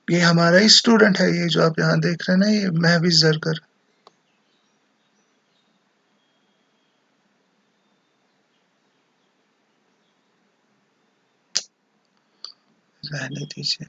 ये हमारा ही स्टूडेंट है, ये जो आप यहाँ देख रहे हैं ना, ये महविश जरकर। रहने दीजिए।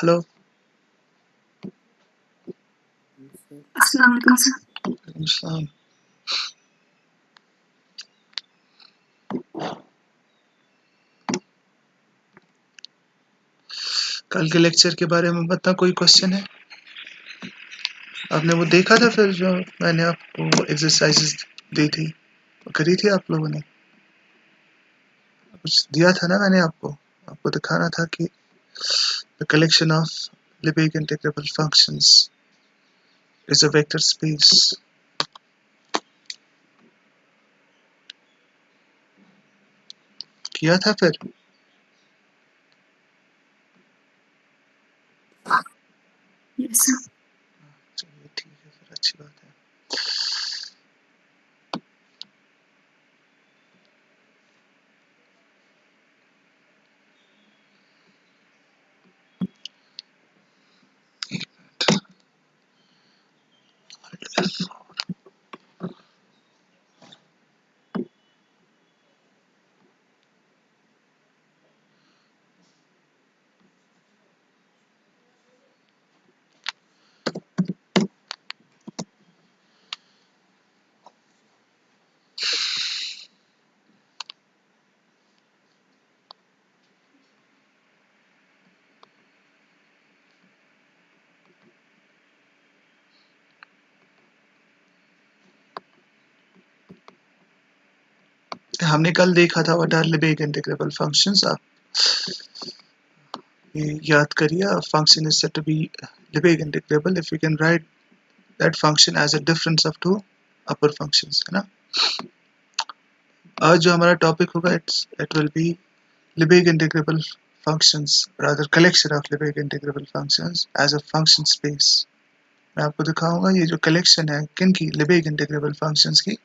हेलो, अस्सलाम वालेकुम सर। अस्सलाम। कल के लेक्चर के बारे में बता, कोई क्वेश्चन है? आपने वो देखा था फिर जो मैंने आपको एक्सरसाइजेस दी थी, करी थी आप लोगों ने? कुछ दिया था ना मैंने आपको? आपको दिखाना था कि the collection of Lebesgue integrable functions is a vector space. किया था फिर? Yes sir. चलिए ठीक है, फिर अच्छी बात है। हमने कल देखा था what are Lebesgue integrable functions। आप ये याद करिए, a function is said to be Lebesgue integrable if we can write that function as a difference of two upper functions, है ना? आज जो हमारा टॉपिक होगा it will be Lebesgue integrable functions, rather collection of Lebesgue integrable functions as a function space। मैं आपको दिखाऊंगा ये जो कलेक्शन है किनकी, Lebesgue integrable functions की,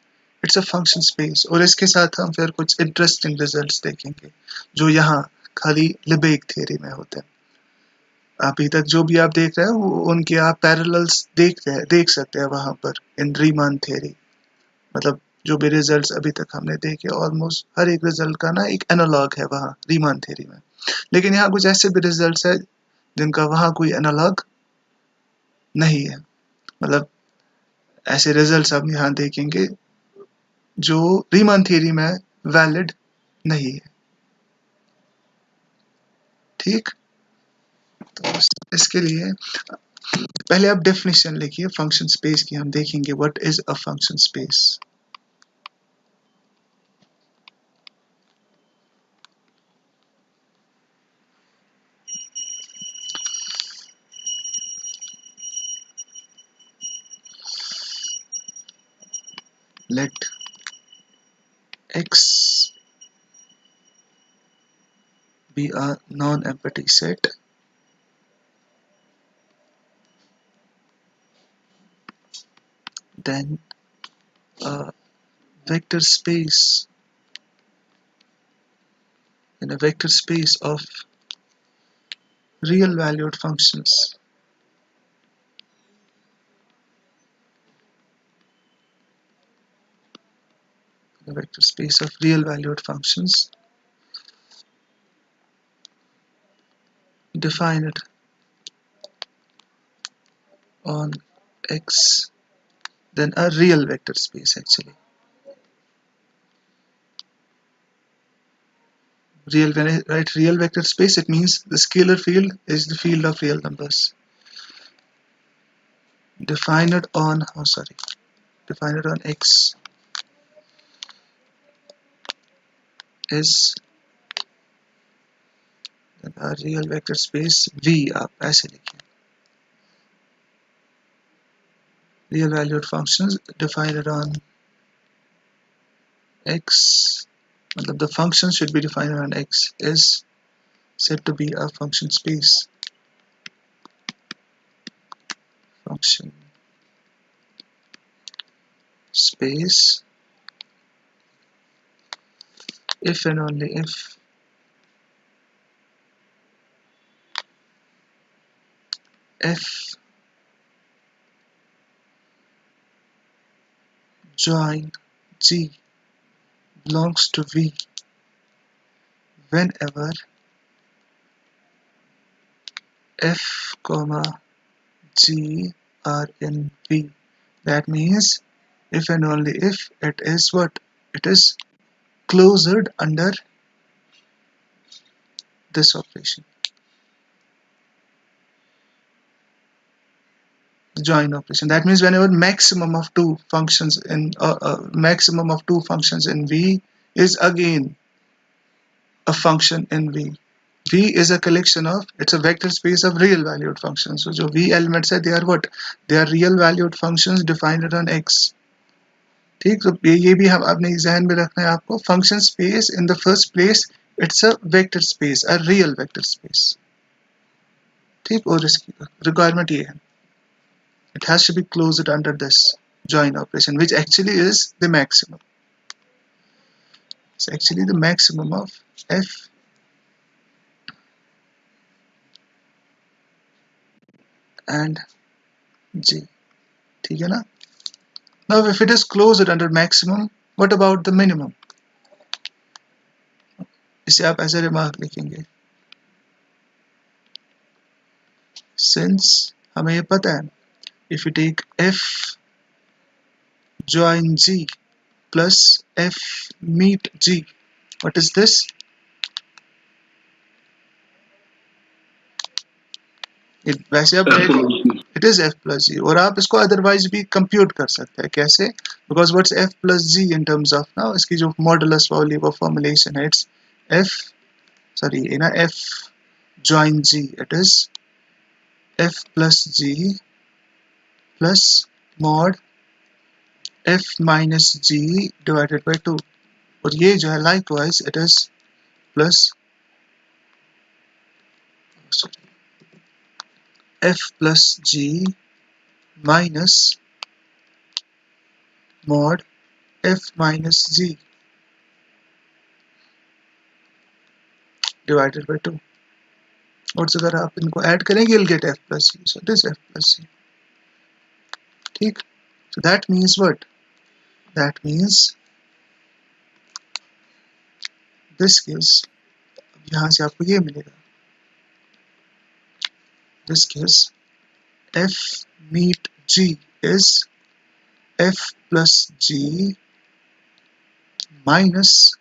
इट्स अ फंक्शन स्पेस। और इसके साथ हम फिर कुछ इंटरेस्टिंग रिजल्ट्स देखेंगे जो यहाँ खाली Lebesgue थ्योरी में होते हैं। अभी तक जो भी आप देख रहे हैं वो उनके आप पैरेलल्स देख सकते हैं वहां पर इन रीमान थ्योरी। मतलब जो भी रिजल्ट्स अभी तक हमने देखे, ऑलमोस्ट हर एक रिजल्ट का ना एक एनालॉग है वहाँ रीमान थ्योरी में। लेकिन यहाँ कुछ ऐसे भी रिजल्ट्स है जिनका वहाँ कोई एनालॉग नहीं है। मतलब ऐसे रिजल्ट्स आप यहाँ देखेंगे जो रीमान थ्योरी में वैलिड नहीं है। ठीक, तो इसके लिए पहले आप डेफिनेशन लिखिए फंक्शन स्पेस की, हम देखेंगे what is a function space. Let x be a non-empty set, then a vector space in a vector space of real valued functions. The vector space of real valued functions. Define it on X, then a real vector space actually. When I write real vector space, it means the scalar field is the field of real numbers. Define it on X is a real vector space V. आप ऐसे लिखिए. Real valued functions defined on X, the function should be defined on X, is said to be a function space. Function space if and only if f join G belongs to V whenever f comma G are in V. That means if and only if it is what? It is closed under this operation, the join operation. That means whenever maximum of two functions in V is again a function in V. V is a collection of, it's a vector space of real valued functions. So जो V elements है, they are what? They are real valued functions defined on X. ठीक, तो ये भी हम अपने ज़हन में रखना है आपको. Function space in the first place, it's a vector space, a real vector space. ठीक, और इसकी requirement ये है. It has to be closed under this join operation, which actually is the maximum. It's actually the maximum of f and G. ठीक है ना? Now if it is closed under maximum, what about the minimum? इसे आप ऐसे remark लिखेंगे. Since हमें ये पता है, if you take f join G plus f meet G, what is this? वैसे आप it is f plus g, और आप इसको otherwise भी compute कर सकते हैं. कैसे? Because what's f plus g in terms of now, इसकी जो modulus वाली वो formulation है, it's f join g, it is f plus g plus mod f minus g divided by 2, और ये जो है likewise it is plus f plus g minus mod f minus g divided by 2, और अगर आप इनको add करेंगे you'll get f plus g, so it is f plus g. ठीक, so that means what? That means this gives, यहाँ से आपको ये मिलेगा, this gives f meet g is f plus g minus,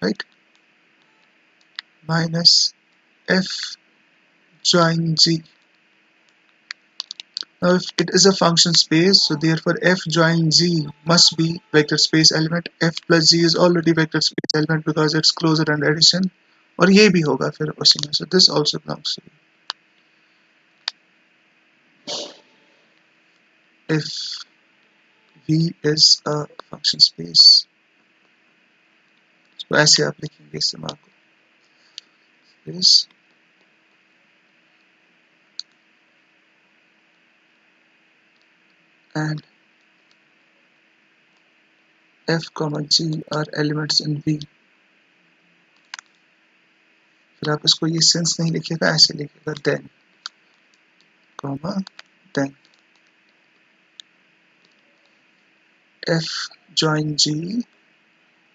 right, minus f join g. Now if it is a function space, so therefore f join g must be vector space element. F plus g is already vector space element because it's closed under addition, और ये भी होगा फिर उसी में. So this also belongs to if V is a function space. तो ऐसे आप लिखेंगे इस दिमाग को, space and f comma g are elements in V. फिर आप इसको ये सिंस नहीं लिखिएगा, ऐसे लिखिएगा then comma then f join g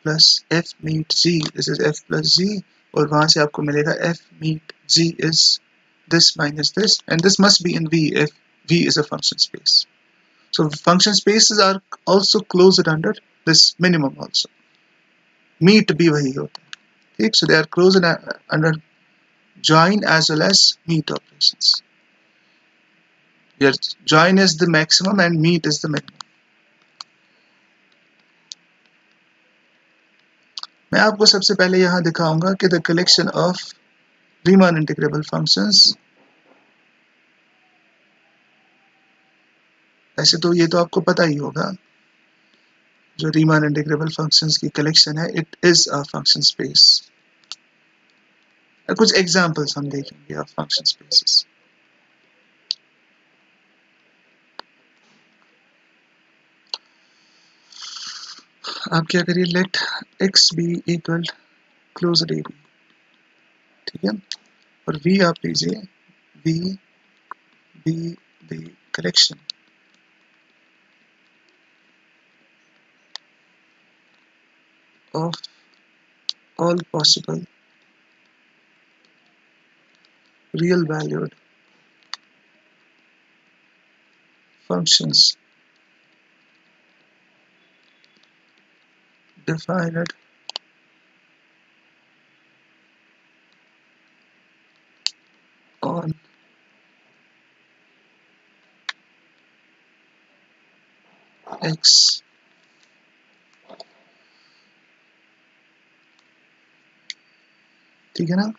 plus f meet g, this is f plus g, और वहां से आपको मिलेगा f meet g is this minus this, and this must be in V if V is a function space. So function spaces are also closed under this minimum also. Meet भी वही होता है, ठीक? So they are closed under join as well as meet operations. Here join is the maximum and meet is the minimum. मैं आपको सबसे पहले यहाँ दिखाऊंगा कि the collection of Riemann integrable functions, ऐसे तो ये तो आपको पता ही होगा, जो Riemann integrable functions की collection है, it is a function space. कुछ एग्जाम्पल्स हम देखेंगे ऑफ फंक्शन स्पेसेस. आप क्या करिए, let x be equal closed a b, ठीक है, और v आप लीजिए v be the collection of all possible real valued functions defined on x, ठीक है ना,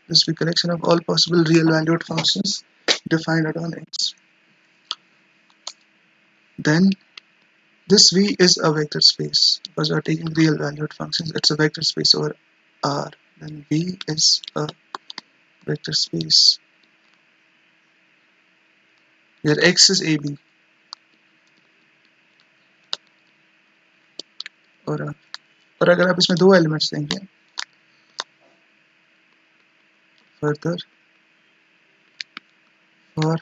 this be collection of all possible real valued functions defined on x, then this V is a vector space because we are taking real valued functions, it's a vector space over R, then V is a vector space where x is AB और अगर आप इसमें दो elements देंगे, further for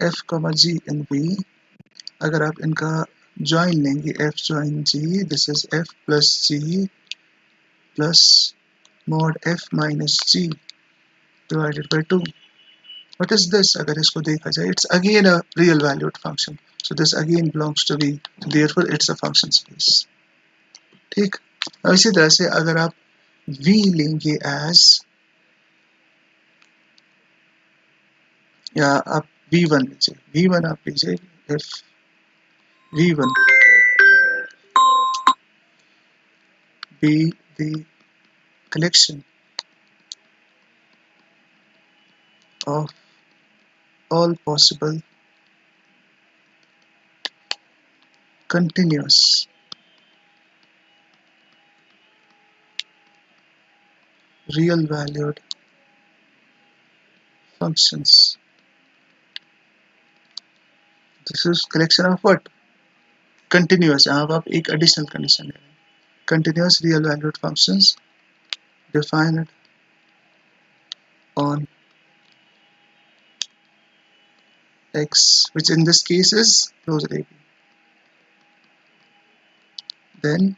f, g in V, अगर आप इनका join लेंगे f join g, this is f plus g plus mod f minus g divided by 2. What is this? अगर इसको देखा जाए, it's again a real valued function, so this again belongs to V, therefore it's a function space, ठीक. अब इसी तरह से अगर आप V लेंगे as, या आप V1 लीजिए, V1 आप लीजिए, if V1 be the collection of all possible continuous real valued functions, this is collection of what? Continuous. यहाँ आप एक additional condition ले रहे हैं, continuous real valued functions defined on x, which in this case is closed AB, then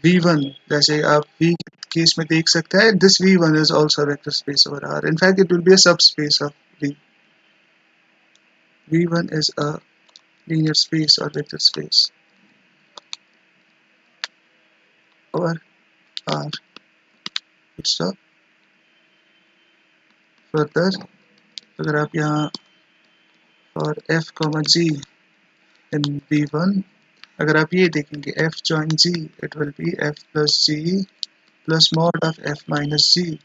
V1, जैसे आप V case में देख सकते हैं, this V1 is also a vector space over R. In fact, it will be a subspace of V. V1 is a linear space or vector space over R. Good stuff. Further, अगर आप यहाँ और f, g in V1, अगर आप ये देखेंगे f join g, it will be f plus g plus mod of f minus g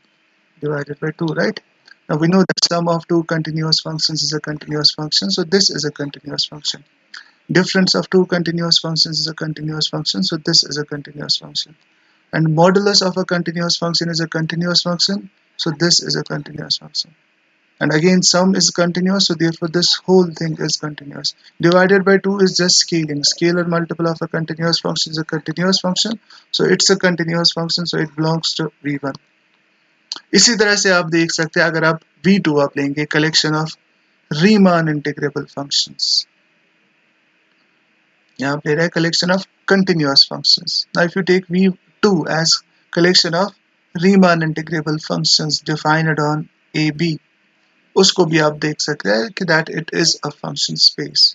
divided by 2, right? Now we know that sum of two continuous functions is a continuous function, so this is a continuous function. Difference of two continuous functions is a continuous function, so this is a continuous function. And modulus of a continuous function is a continuous function, so this is a continuous function. and again sum is continuous, so therefore this whole thing is continuous. Divided by 2 is just scaling. Scalar multiple of a continuous function is a continuous function, so it's a continuous function, so it belongs to v1. इसी तरह से आप देख सकते हैं अगर आप v2 आप लेंगे collection of Riemann integrable functions, यहाँ पे रहा collection of continuous functions. Now if you take v2 as collection of Riemann integrable functions defined on AB, उसको भी आप देख सकते हैं कि that it is a function space.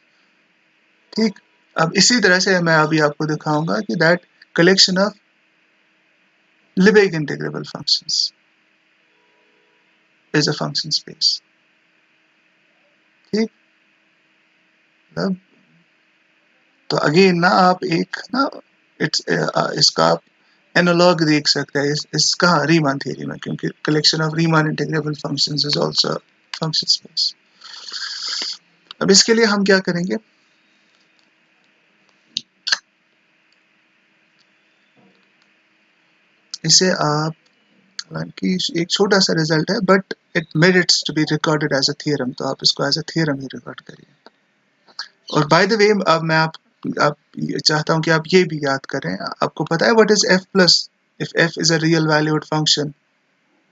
ठीक, अब इसी तरह से मैं अभी आपको दिखाऊंगा कि that collection of Lebesgue integrable functions is a function space. ठीक, अब तो अगेन ना आप एक ना इसका आप एनालॉग देख सकते हैं इसका रीमान थ्योरी में, क्योंकि collection of Riemann integrable functions is also function space. अब इसके लिए हम क्या करेंगे, इसे आप हालांकि एक छोटा सा रिजल्ट है but it merits to be recorded as a theorem, तो आप इसको एज अ थ्योरम ही रिकॉर्ड करिए. और बाय द वे अब मैं आप चाहता हूं कि आप ये भी याद करें, आपको पता है what is f plus. If f is a real valued function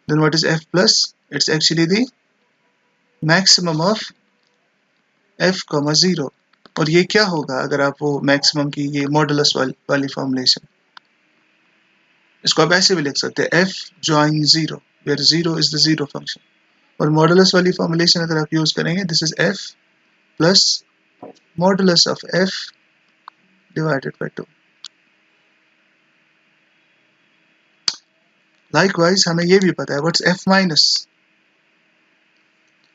then what is f plus? It's actually the maximum of f, 0. और ये क्या होगा अगर आप वो मैक्सिमम की ये मॉडुलस वाली फॉर्मुलेशन, इसको आप ऐसे भी लिख सकते हैं f join 0 where 0 is the zero function. और मॉडुलस वाली फॉर्मुलेशन अगर आप यूज करेंगे, this is f plus modulus of f divided by 2. Likewise हमें ये भी पता है what's f minus.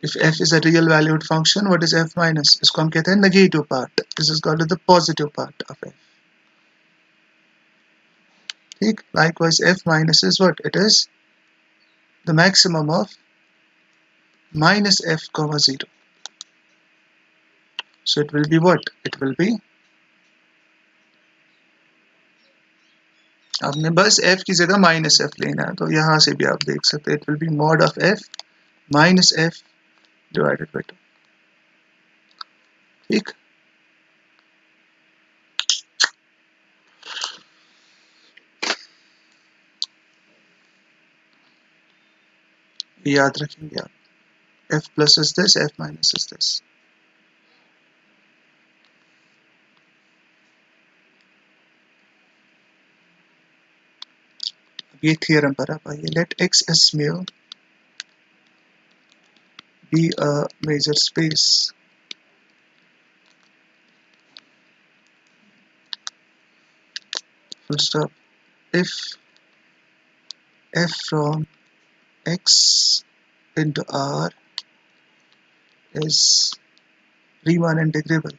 If f is a real valued function, what is f minus? इसको हम कहते हैं negative part. This is called the positive part of f. ठीक, likewise f minus is what? It is the maximum of minus f comma 0. So it will be what? It will be, आपने बस f की जगह minus f लेना है, तो यहाँ से भी आप देख सकते हैं it will be mod of f minus f divided by 2. ठीक, याद रखेंगे आप, f plus is this, f minus is this. ये थ्योरम पर आप आइए. Let x s mu be a major space full stop if f from x into R is Riemann integrable.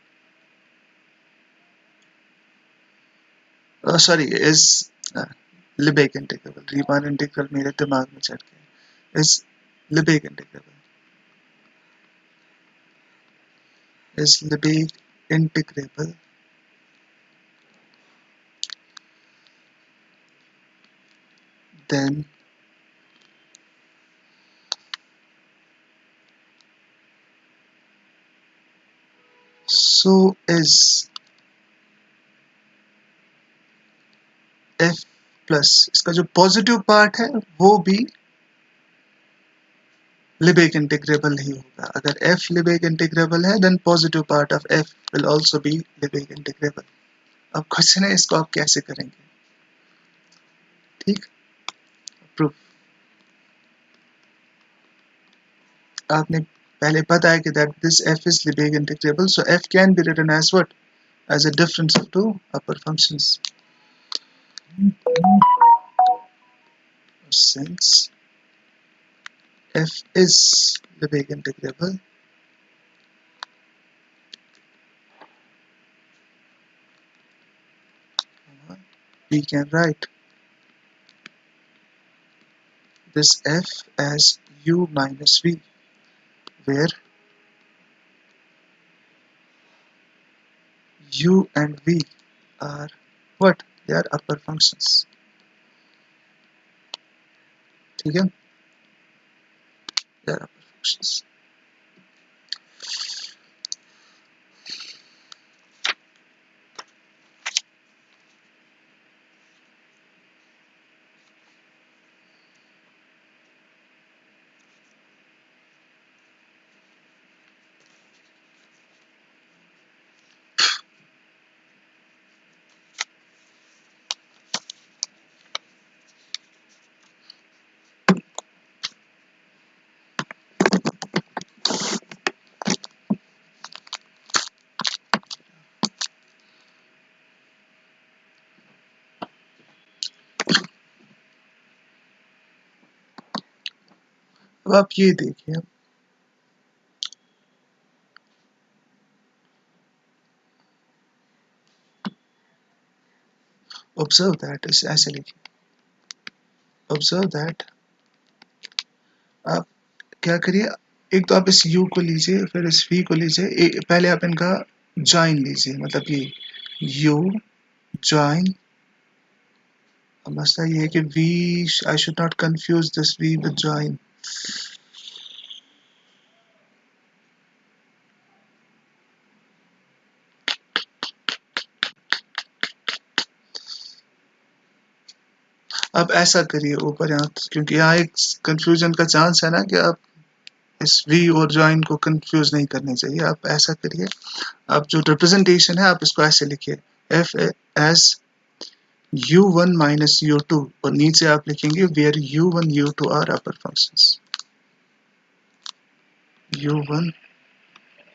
Sorry, is Lebesgue integrable. Riemann integral मेरे दिमाग में चढ़ गया. Is Lebesgue integrable. Is Lebesgue integrable. Then so is f plus, इसका जो positive part है वो भी Lebesgue integrable ही होगा. अगर f Lebesgue integrable है then positive part of f will also be Lebesgue integrable. अब क्वेश्चन है इसको आप कैसे करेंगे. ठीक, प्रूफ आपने पहले पता है कि that this f is Lebesgue integrable, so f can be written as what? As a difference of two upper functions. Since f is Lebesgue integrable, we can write this f as u minus v, where u and v are what? They are upper functions. ठीक है, they are upper functions. अब आप ये देखिए, observe that, इसे ऐसे लिखिए, observe that. आप क्या करिए, एक तो आप इस u को लीजिए, फिर इस v को लीजिए, पहले आप इनका ज्वाइन लीजिए, मतलब ये u ज्वाइन। अब मसला ये है कि v, I should not confuse this v with join. अब ऐसा करिए ऊपर यहाँ, क्योंकि यहाँ एक कंफ्यूजन का चांस है ना कि आप इस v और ज्वाइन को कंफ्यूज नहीं करनी चाहिए। आप ऐसा करिए, आप जो रिप्रेजेंटेशन है आप इसको ऐसे लिखिए, f as u1 minus u2, और नीचे आप लिखेंगे where u1 u2 are upper functions, u1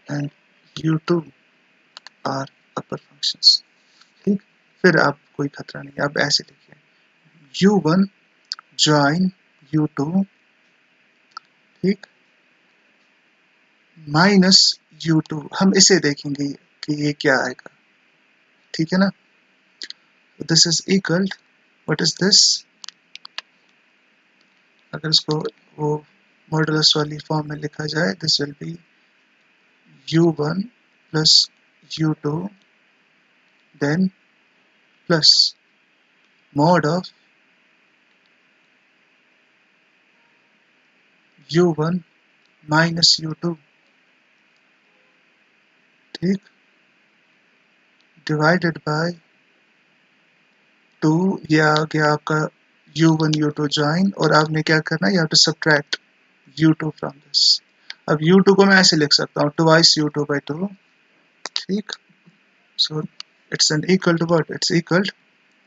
and u2 are upper functions। ठीक, फिर आप कोई खतरा नहीं, आप ऐसे लिखिए u1 join u2, ठीक, माइनस u2, हम इसे देखेंगे कि ये क्या आएगा, ठीक है ना। This is equal, what is this, अगर इसको वो मॉडुलस वाली फॉर्म में लिखा जाए, this will B u1 plus u2 then plus mod of u1 minus u2, ठीक, डिवाइडेड बाय 2, ये आ गया आपका u1 u2 ज्वाइन, और आपने क्या करना है, you have to subtract u2 from this. अब u2 को मैं ऐसे लिख सकता हूँ ट्वाइस u2 by 2, ठीक, so it's an equal to what, it's equal,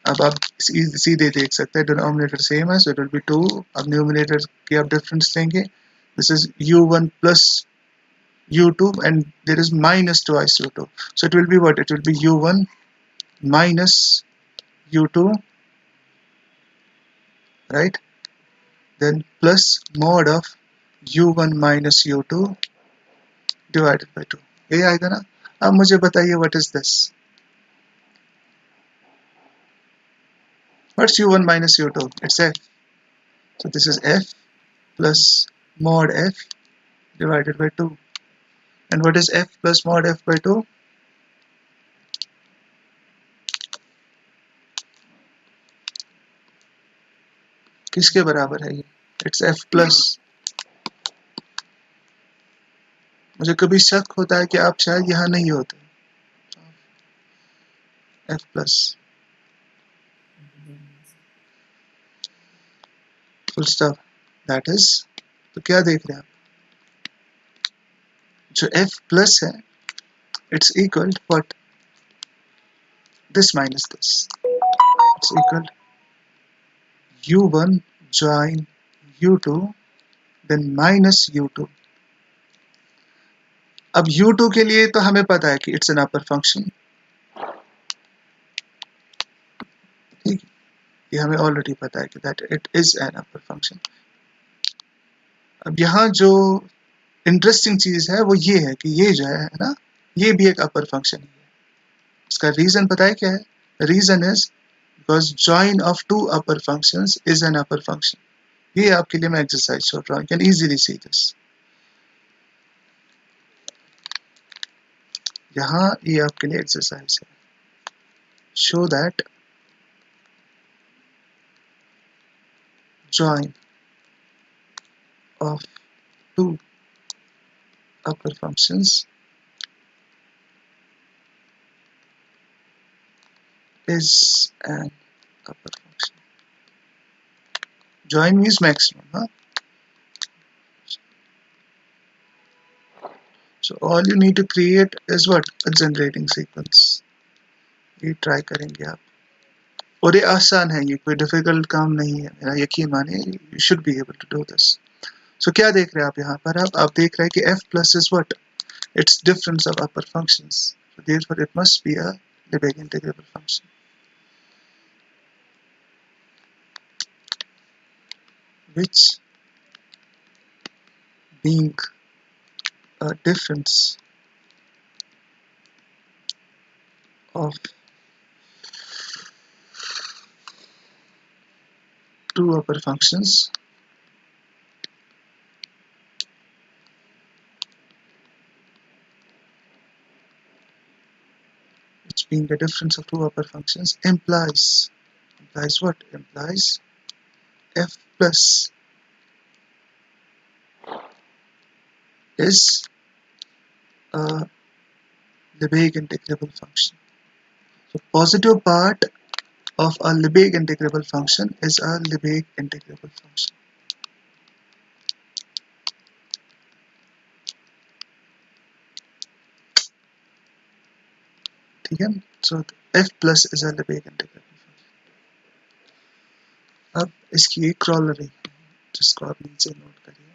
अब आप सीधे देख सकते हैं डिनोमिनेटर सेम है, सो इट विल बी 2। अब न्यूमिनेटर की आप डिफरेंस लेंगे, this is u1 plus u2 and there is minus twice u2, so it will be what, it will be u1 minus u2, right, then plus mod of u1 minus u2 divided by 2, ये आएगा ना। अब मुझे बताइए what is this, what's u1 minus u2, it's f, so this is f plus mod f divided by 2, and what is f plus mod f by 2, किसके बराबर है ये, it's f plus, मुझे कभी शक होता है कि आप शायद यहाँ नहीं होते, f plus full stop, that is, तो क्या देख रहे हैं आप, जो f प्लस है it's equal what, this minus this, it's equal u1 join u2 then minus u2। अब u2 के लिए तो हमें पता है कि इट्स एन अपर फंक्शन, ठीक, ये हमें ऑलरेडी पता है कि that it is an upper function. अब यहाँ जो इंटरेस्टिंग चीज है वो ये है कि ये जो है ना, ये भी एक अपर फंक्शन है। इसका रीजन पता है क्या है, reason is because join of two upper functions is an upper function. ये आपके लिए मैं एक्सरसाइज छोड़ रहा हूँ, कैन इजीली सी दिस, यहाँ ये आपके लिए एक्सरसाइज है, show that join of two upper functions is an upper function. Join means maximum, huh? So all you need to create is what, a generating sequence। ये try करेंगे आप, और ये आसान है, ये कोई डिफिकल्ट काम नहीं है, मेरा यकीन मानिए, you should be able to do this. So क्या देख रहे हैं आप यहाँ पर, आप देख रहे हैं कि f plus is what, it's difference of upper functions, so therefore it must be a Lebesgue integrable function, which being a difference of two upper functions which being the difference of two upper functions implies what? Implies f plus is a Lebesgue integrable function. So positive part of a Lebesgue integrable function is a Lebesgue integrable function. ठीक है? So f plus is a Lebesgue integrable function. अब इसकी एक corollary जिसको आप नीचे note करिए.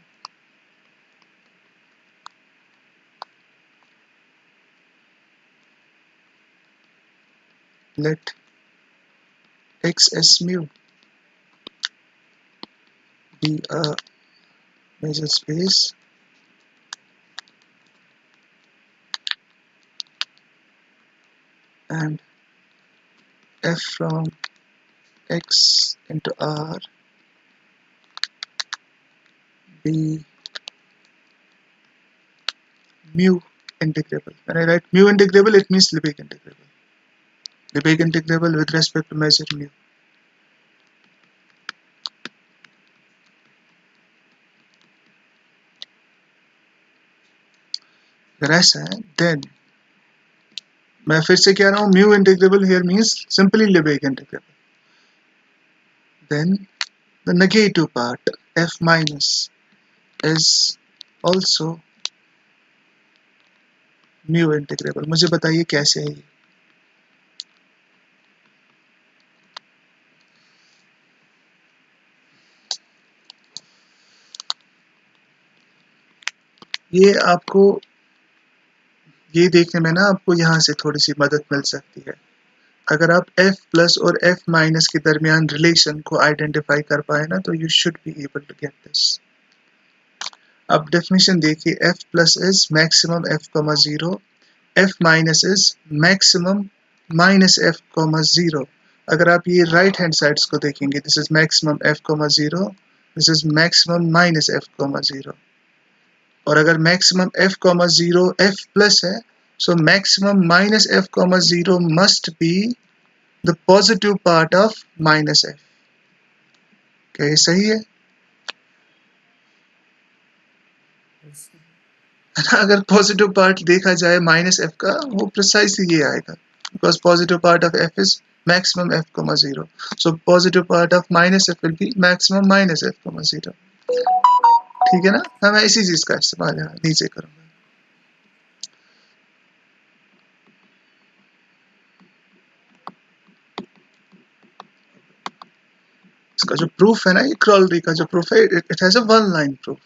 Let x s mu be a major space and f from x into R be mu integrable. When I write mu integrable, it means Lebesgue integrable. Lebesgue integrable with respect to measure mu. अगर ऐसा है, then मैं फिर से कह रहा हूँ mu integrable here means simply Lebesgue integrable. Then the negative part f minus is also mu integrable. मुझे बताइए कैसे है ये आपको ये देखने में ना आपको यहाँ से थोड़ी सी मदद मिल सकती है. अगर आप f प्लस और f माइनस के दरमियान रिलेशन को आइडेंटिफाई कर पाए ना तो you should be able to get this. अब डेफिनेशन देखिए, f plus is maximum f, 0, f minus is maximum minus f, 0. अगर आप ये राइट हैंड साइड्स को देखेंगे, this is maximum f, 0, this is maximum minus f, 0. और अगर maximum f, 0 f plus है, so maximum minus f, 0 must be the positive part of minus f. क्या ये सही है? अगर पॉजिटिव पार्ट देखा जाए माइनस f का, वो प्रिसाइसली ये आएगा, because positive part of f is maximum f, 0. So positive part of minus f will be maximum minus f, 0. ठीक है ना? मैं इसी चीज का इस्तेमाल यहाँ नीचे करूंगा. इसका जो प्रूफ है ना, ये क्रॉलरी का जो प्रूफ है, it has a one line proof.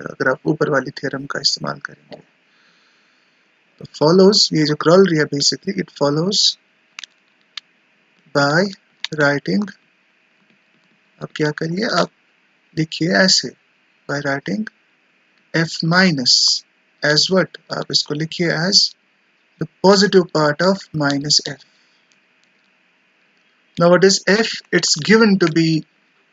अगर आप ऊपर वाली थ्योरम का इस्तेमाल करेंगे तो follows, ये जो क्रॉलरी है basically it follows by writing. अब क्या करिए, आप लिखिए ऐसे, by writing f minus as what, आप इसको लिखिए as the positive part of minus f. Now what is f? It's given to be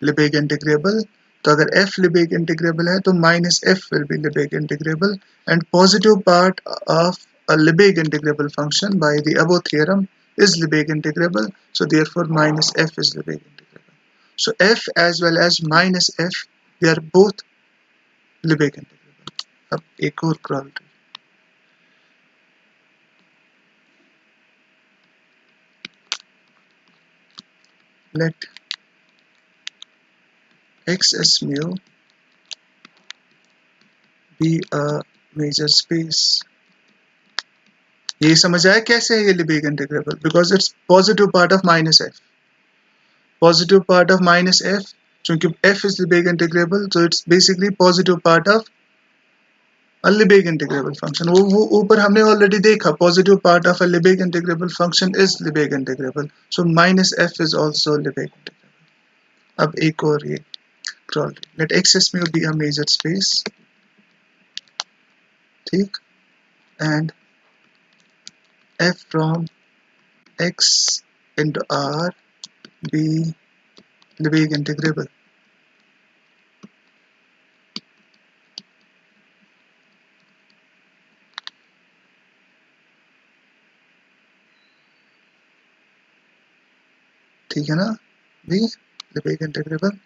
Lebesgue integrable. तो अगर f Lebesgue integrable है तो minus f will be Lebesgue integrable, and positive part of a Lebesgue integrable function by the above theorem is Lebesgue integrable. So therefore minus f is Lebesgue integrable. So f as well as minus f, they are both Lebesgue integrable. अब एक और क्रॉलरी, let x s mu be a major space. ये समझ आया कैसे है ये Lebesgue integrable? Because it's positive part of minus F. Positive part of minus F, चूंकि f is Lebesgue integrable, so it's basically positive part of a Lebesgue integrable function. वो ऊपर हमने ऑलरेडी देखा, positive part of a Lebesgue integrable function is Lebesgue integrable, so minus f is also Lebesgue integrable. अब एक और ये क्रॉलरी, let x s mu be a major space ठीक, and f from x into r be Lebesgue integrable. ठीक है ना, be Lebesgue integrable,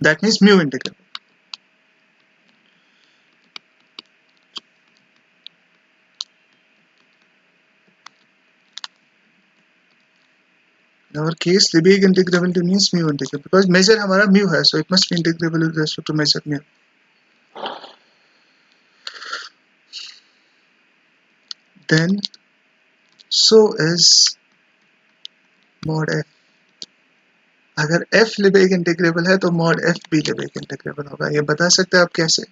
that means mu integrable. In our case Lebesgue integrable means mu integrable because measure हमारा mu है, so it must be integrable with respect to measure mu. Then so is mod f. अगर f Lebesgue integrable है तो mod f भी Lebesgue integrable होगा. ये बता सकते हैं आप कैसे?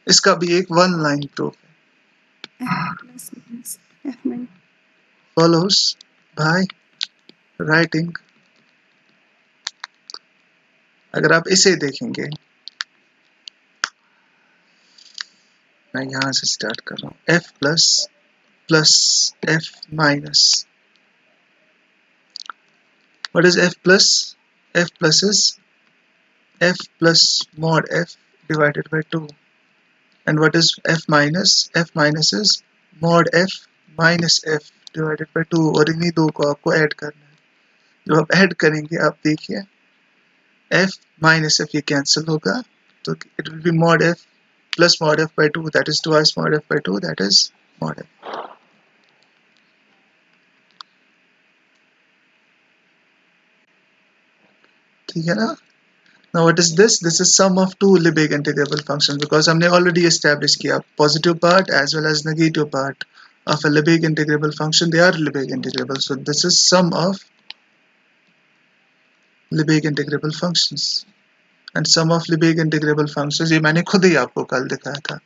इसका भी एक वन लाइन प्रूफ है. f plus minus f minus Follows by writing. अगर आप इसे देखेंगे, मैं यहाँ से स्टार्ट कर रहा हूँ, f plus plus f minus. What is f plus? F plus is f plus mod f divided by 2. And what is f minus? F minus is mod f minus f divided by 2. और इन्हीं दो को आपको add करना है. जब आप add करेंगे आप देखिए f minus f ये कैंसिल होगा, तो it will be mod f plus mod f by 2, that is twice mod f by 2, that is mod f. ठीक है ना? Now what is this? This is sum of two Lebesgue integrable functions because हमने already established किया positive part as well as negative part of a Lebesgue integrable function, they are Lebesgue integrable. So this is sum of Lebesgue integrable functions. And sum of Lebesgue integrable functions ये मैंने खुद ही आपको कल दिखाया था.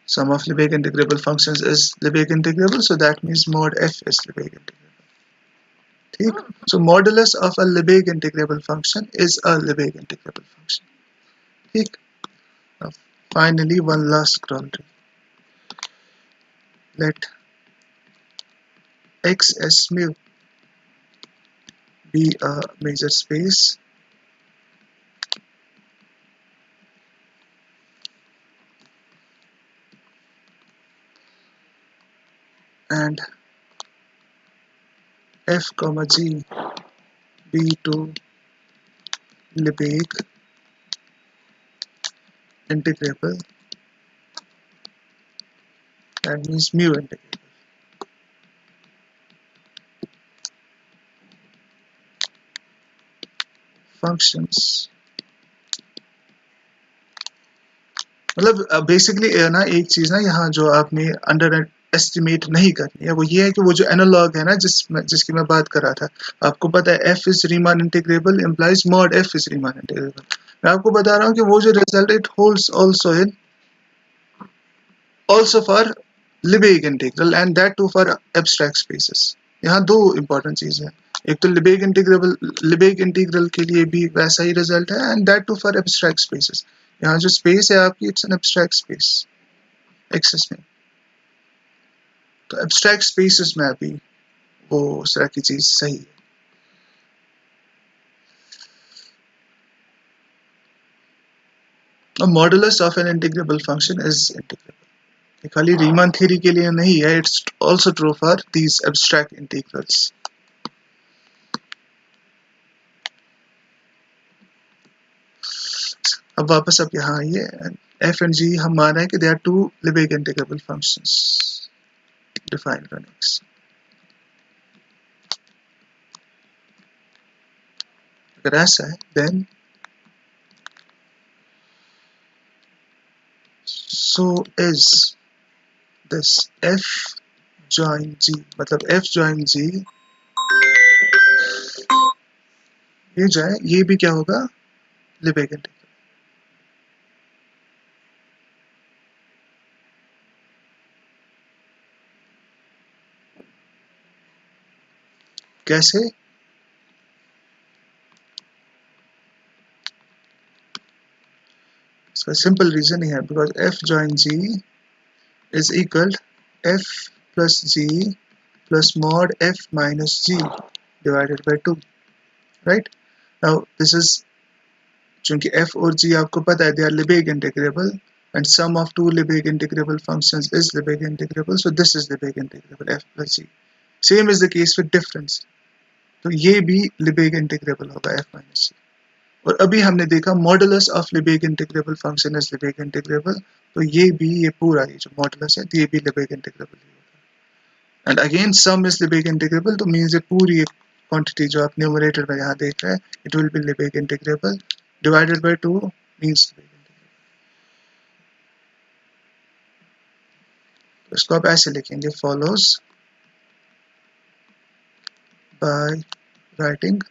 Sum of Lebesgue integrable functions is Lebesgue integrable, so that means mod f is Lebesgue integrable. ठीक? So modulus of a Lebesgue integrable function is a Lebesgue integrable function. ठीक? Now, finally, one last quantity. Let x s mu be a major space and f comma g be to Lebesgue integrable, that means mu integrable. Functions मतलब basically ना एक चीज ना यहाँ जो आपने under estimate नहीं करनी है वो ये है कि वो जो एनालॉग है ना जिसकी मैं बात कर रहा था, आपको पता है f is Riemann integrable implies mod f is Riemann integrable. मैं आपको बता रहा हूँ कि वो जो result it holds also for Lebesgue integral and that too for abstract spaces. यहाँ दो important चीज है, एक तो Lebesgue integral के लिए भी वैसा ही रिजल्ट है and that too for abstract spaces. यहाँ जो स्पेस है आपकी it's an abstract space X S में, तो एब्स्ट्रैक्ट स्पेसेस में अभी वो उस तरह की चीज सही है. A modulus of an integrable function is integrable. ये खाली रीमान थ्योरी के लिए नहीं है, it's also true for these abstract integrals. अब वापस अब यहाँ आइए, f and g हम मान रहे हैं कि they are two Lebesgue integrable functions defined on x. अगर ऐसा है then so is this f join g, मतलब f join g ये जाए ये भी क्या होगा Lebesgue integral. कैसे? इसका सिंपल रीजन ही है because f join g is equal f plus g plus mod f minus g divided by 2, right? Now this is, चूंकि f और g आपको पता है they are Lebesgue integrable and sum of two Lebesgue integrable functions is Lebesgue integrable, so this is Lebesgue integrable f plus g. Same is the case with difference, तो ये भी Lebesgue integrable होगा f minus g. और अभी हमने देखा modulus of Lebesgue integrable function is Lebesgue integrable, तो ये भी, ये पूरा ये जो मॉडुलस है ये भी Lebesgue इंटीग्रेबल ही होगा. And again some is Lebesgue integrable, तो मींस ये पूरी क्वांटिटी जो आप न्यूमरेटर में यहाँ देख रहे हैं it will be Lebesgue integrable divided by 2 means Lebesgue integrable. तो इसको आप ऐसे लिखेंगे follows by writing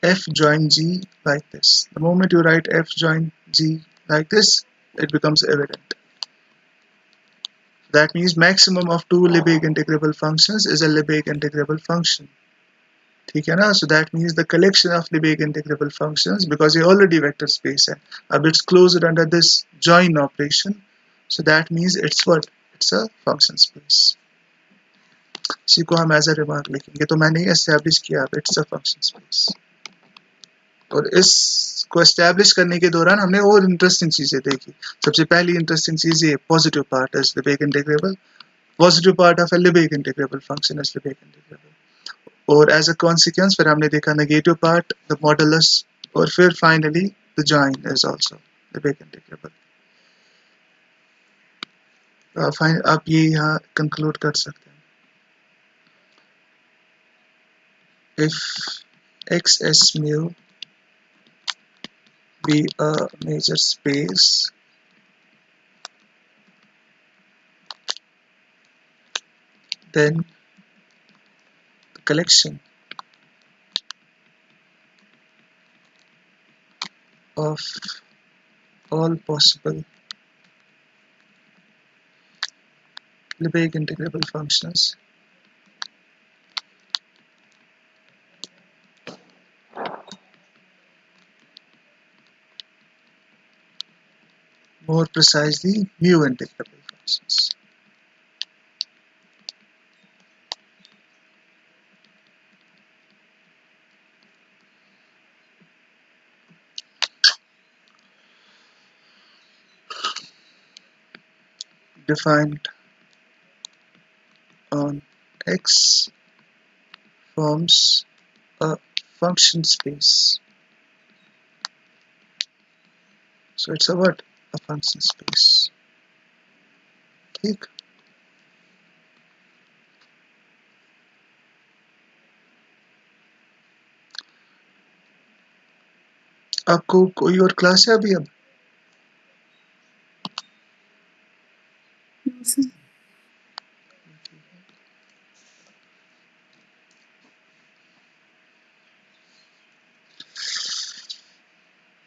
f join g like this. The moment you write f join g like this, it becomes evident. That means maximum of two Lebesgue integrable functions is a Lebesgue integrable function. ठीक है ना? So that means the collection of Lebesgue integrable functions, because ये already vector space है, अब it's closed under this join operation, so that means it's what? It's a function space. इसी को हम as a remark लिखेंगे, तो मैंने establish किया अब it's a function space. और इसको एस्टैब्लिश करने के दौरान हमने और इंटरेस्टिंग चीजें देखी. सबसे पहली इंटरेस्टिंग चीज ये positive part is Lebesgue integrable, positive part of A Lebesgue integrable function is Lebesgue integrable. और एज अ कॉन्सिक्वेंस फिर हमने देखा नेगेटिव पार्ट, द मॉडुलस, और फिर finally the join is also Lebesgue integrable. आप ये यहाँ कंक्लूड कर सकते हैं. If x s mu be a major space, then the collection of all possible Lebesgue integrable functions more precisely mu integrable functions. Defined on X forms a function space. So it's a what? A function space. ठीक. आपको कोई और class है अभी? अब No, sir.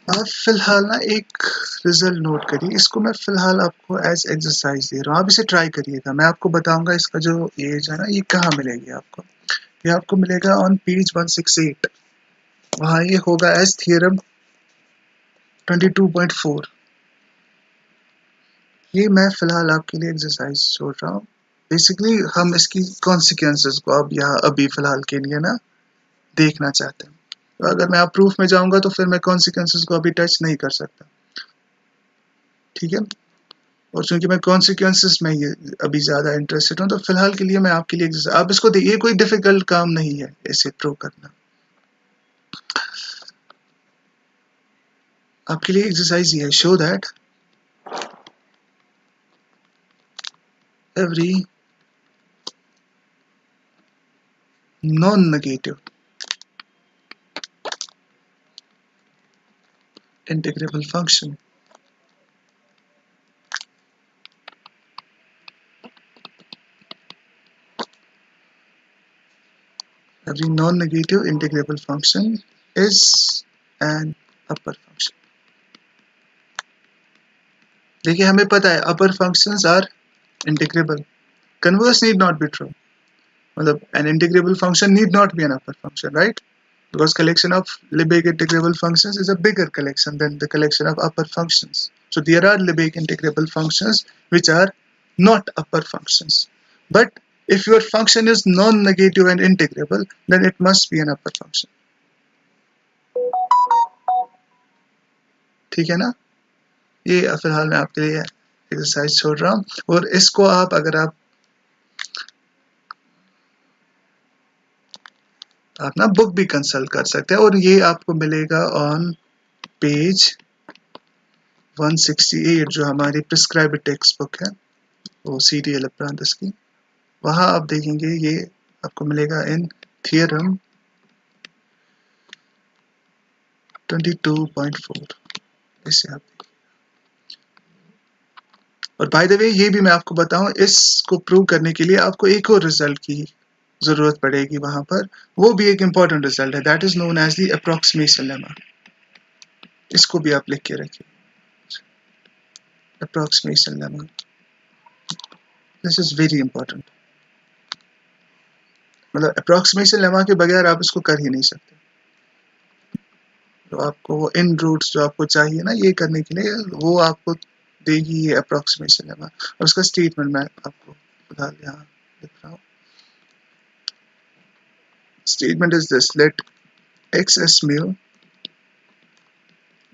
आप फिलहाल ना एक रिजल्ट नोट करिए, इसको मैं फिलहाल आपको एज एक्सरसाइज दे रहा हूँ, आप इसे ट्राई करिएगा. मैं आपको बताऊंगा इसका जो एज है ना ये कहाँ मिलेगी आपको. ये आपको मिलेगा ऑन पेज 168, वहाँ ये होगा एज थियरम 22.4. ये मैं फिलहाल आपके लिए एक्सरसाइज छोड़ रहा हूँ. बेसिकली हम इसकी कॉन्सिक्वेंसेस को अब यहाँ अभी फिलहाल के लिए ना देखना चाहते हैं. तो अगर मैं आप प्रूफ में जाऊंगा तो फिर मैं कॉन्सिक्वेंसेस को अभी टच नहीं कर सकता. ठीक है. और चूंकि मैं कॉन्सिक्वेंसेस में ये अभी ज्यादा इंटरेस्टेड हूँ, तो फिलहाल के लिए मैं आपके लिए आप इसको देखिए, कोई डिफिकल्ट काम नहीं है इसे प्रूव करना. आपके लिए एक्सरसाइज ये है, show that every non-negative integrable function every non-negative integrable function is an upper function. देखिए हमें पता है upper functions are integrable. Converse need not be true. मतलब an integrable function need not be an upper function, right? because collection of Lebesgue integrable functions is a bigger collection than the collection of upper functions. So there are Lebesgue integrable functions which are not upper functions. But if your function is non-negative and integrable, then it must be an upper function. ठीक है ना? ये फिलहाल मैं आपके लिए exercise छोड़ रहा हूँ और इसको आप अगर आप ना बुक भी कंसल्ट कर सकते हैं और ये आपको मिलेगा ऑन पेज 168 जो हमारी प्रिस्क्राइब्ड टेक्स्ट बुक है वो CDL अप्रांतस की वहाँ आप देखेंगे ये आपको मिलेगा इन थियरम 22.4 इसे आप और बाय द वे ये भी मैं आपको बताऊं इसको प्रूव करने के लिए आपको एक और रिजल्ट की जरूरत पड़ेगी वहां पर वो भी एक इंपॉर्टेंट रिजल्ट है that is known as the approximation lemma इसको भी आप लिख के रखिए approximation lemma this is very important मतलब अप्रोक्सीमेशन लेमा के बगैर आप इसको कर ही नहीं सकते तो आपको वो इन रूट्स जो आपको चाहिए ना ये करने के लिए वो आपको देगी ये अप्रोक्सीमेशन लेमा और उसका स्टेटमेंट मैं आपको फिलहाल यहाँ लिख रहा हूँ statement is this: let X as mu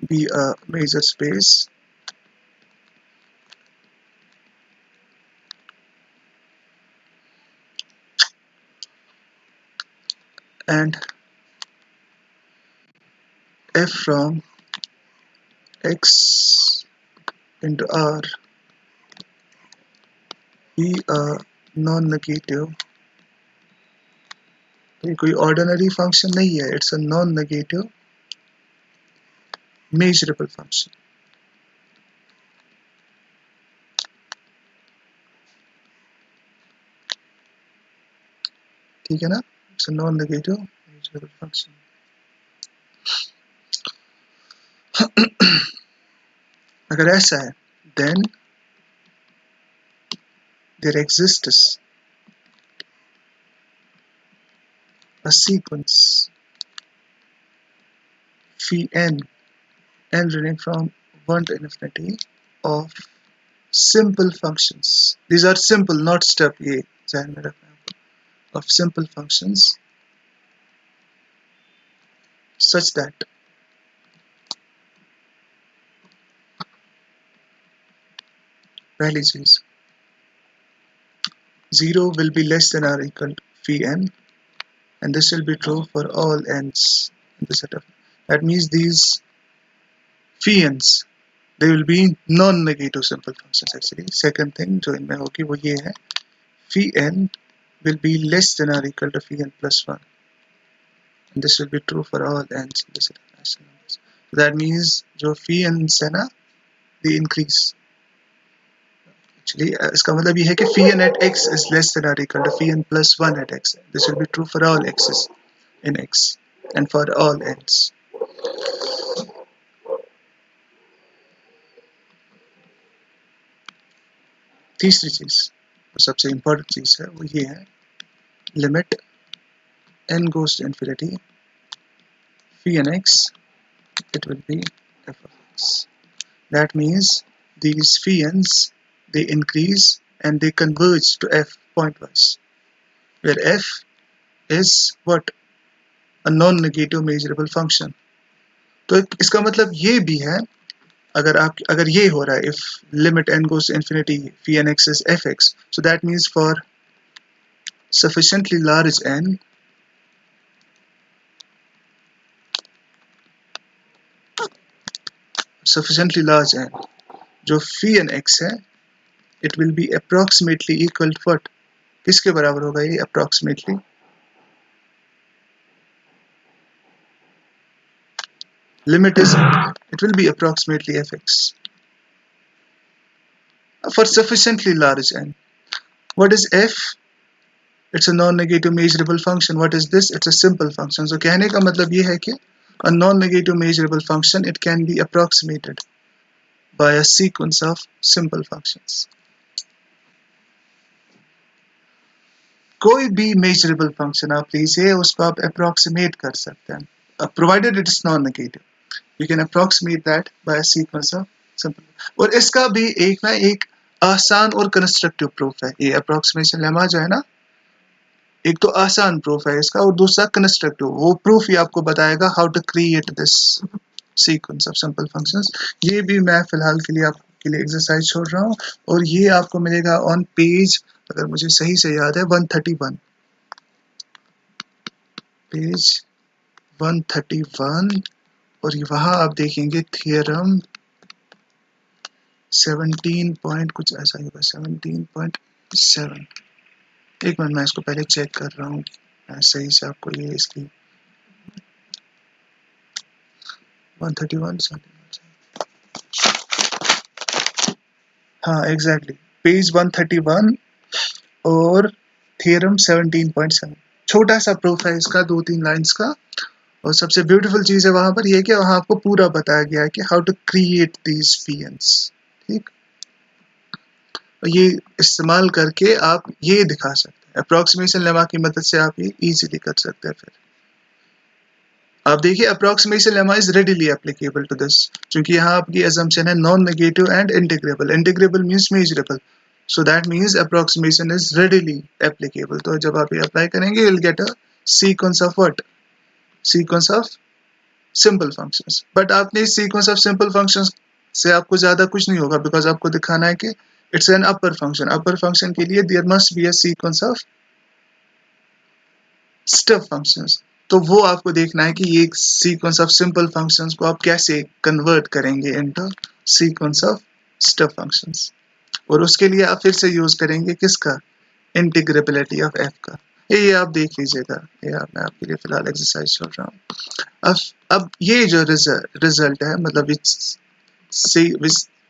be a major space and F from X into R be a non-negative. ये कोई ऑर्डिनरी फंक्शन नहीं है it's a non negative measurable function ठीक है ना it's a non negative measurable function अगर ऐसा है then there exists a sequence phi n running from 1 to infinity of simple functions. These are simple, not step. ये ध्यान में रखना of simple functions such that पहली चीज 0 will be less than or equal to phi n and this will be true for all n's in the setup. That means these phi n's they will be non-negative simple functions actually. Second thing जो इनमें होगी वो ये है phi n will be less than or equal to phi n plus 1 and this will be true for all n's in the set of natural numbers. So that means जो phi n's है ना they increase actually इसका मतलब ये है कि phi n at x is less than or equal to phi n plus 1 at x. This will be true for all x's in x and for all n's. तीसरी चीज सबसे important चीज है वो ये है limit n goes to infinity phi n x it will be f of x. That means these phi n's they increase and they converge to f pointwise where f is what a non-negative measurable function. तो इसका मतलब ये भी है अगर ये हो रहा है if limit n goes to infinity phi n x is fx so that means for sufficiently large n जो phi n x है it will be approximately equal to what किसके बराबर होगा ये approximately limit is it will be approximately fx for sufficiently large n. What is f? It's a non-negative measurable function. What is this? It's a simple function. So कहने का मतलब ये है कि a non-negative measurable function it can be approximated by a sequence of simple functions. कोई भी measurable function आप लीजिए, उसको आप अप्रोक्सीमेट कर सकते हैं, provided it is non negative, you can approximate that bye sequence of simple. और इसका भी एक आसान और कंस्ट्रक्टिव प्रूफ है। ये अप्रोक्सीमेशन लेमा जो है ना, एक तो आसान प्रूफ है इसका और दूसरा कंस्ट्रक्टिव। वो प्रूफ ही आपको बताएगा how to create this sequence of simple functions. ये भी मैं फिलहाल के लिए आपके लिए एक्सरसाइज छोड़ रहा हूँ, और ये आपको मिलेगा ऑन पेज, अगर मुझे सही से याद है, 131, पेज 131। और वहां आप देखेंगे थियरम 17 पॉइंट कुछ ऐसा ही होगा, 17.7। एक मिनट, मैं इसको पहले चेक कर रहा हूँ, मैं सही से आपको ये इसकी 131, हाँ एग्जैक्टली, पेज 131 और थियरम 17.7। छोटा सा प्रूफ है इसका, 2-3 लाइंस का। और सबसे ब्यूटीफुल चीज है वहां पर ये कि वहां आपको पूरा बताया गया है कि हाउ टू क्रिएट दीज पीएनस। ठीक, ये इस्तेमाल करके आप ये दिखा सकते हैं, अप्रोक्सीमेशन लेमा की मदद से आप ये इजीली कर सकते हैं। फिर आप देखिए, approximation lemma is readily applicable to this, क्योंकि यहाँ आपकी assumption है non negative and integrable. Integrable means measurable, so that means approximation is readily applicable। तो जब आप ये अप्लाई करेंगे, you'll get a sequence of what? Sequence of simple functions। But आपने इस sequence of simple functions से आपको ज्यादा कुछ नहीं होगा, बिकॉज आपको दिखाना है कि it's an upper function. Upper function के लिए there must be a sequence of step functions. तो वो आपको देखना है कि ये सीक्वेंस ऑफ सिंपल फंक्शंस को आप कैसे कन्वर्ट करेंगे into sequence of step functions. और उसके लिए आप फिर से यूज करेंगे किसका? इंटीग्रेबिलिटी ऑफ एफ का। ये आप देख लीजिएगा, ये मैं आपके लिए फिलहाल एक्सरसाइज छोड़ रहा हूँ। अब ये जो रिजल्ट है, मतलब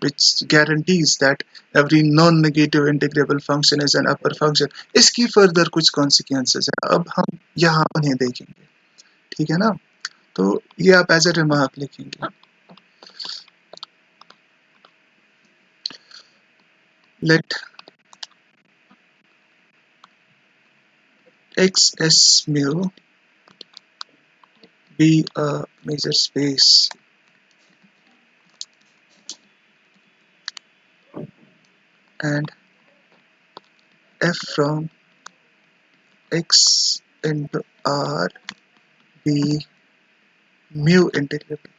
which guarantees that every non-negative integrable function is an upper function, इसकी फर्दर कुछ कॉन्सिक्वेंसेस है, अब हम यहाँ उन्हें देखेंगे। ठीक है ना, तो ये आप एज ए रिमार्क लिखेंगे। Let XS mu be a major space and f from x into R be mu integrable।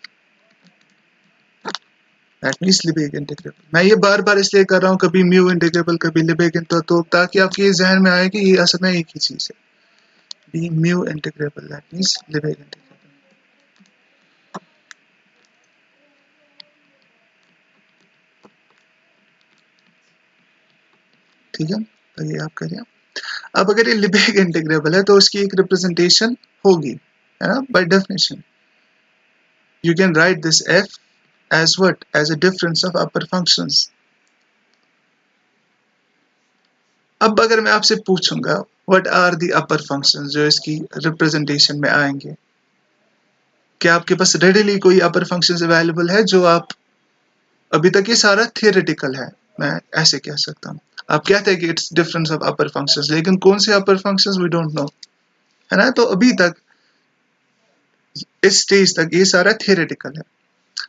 That means Lebesgue integrable. मैं ये बार बार इसलिए कर रहा हूँ, कभी म्यू इंटीग्रेबल कभी लिबेग इंटीग्रेबल, तो ताकि आपके ये जहन में आए कि ये असल में एक ही चीज है। B mu integrable that means Lebesgue integrable. ठीक है, तो ये आप करिए। अब अगर ये लिबेग इंटीग्रेबल है तो उसकी एक रिप्रेजेंटेशन होगी, है ना, by definition. You can write this f as what? As a difference of upper functions. अब अगर मैं आपसे पूछूंगा what are the upper functions जो इसकी रिप्रेजेंटेशन में आएंगे, क्या आपके पास रेडिली कोई अपर फंक्शंस अवेलेबल है? जो आप अभी तक ये सारा थियोरेटिकल है, मैं ऐसे कह सकता हूँ। आप कहते हैं कि it's difference of upper functions, लेकिन कौन से अपर फंक्शंस वी डोंट नो, है ना। तो अभी तक इस स्टेज तक ये सारा थियोरेटिकल है।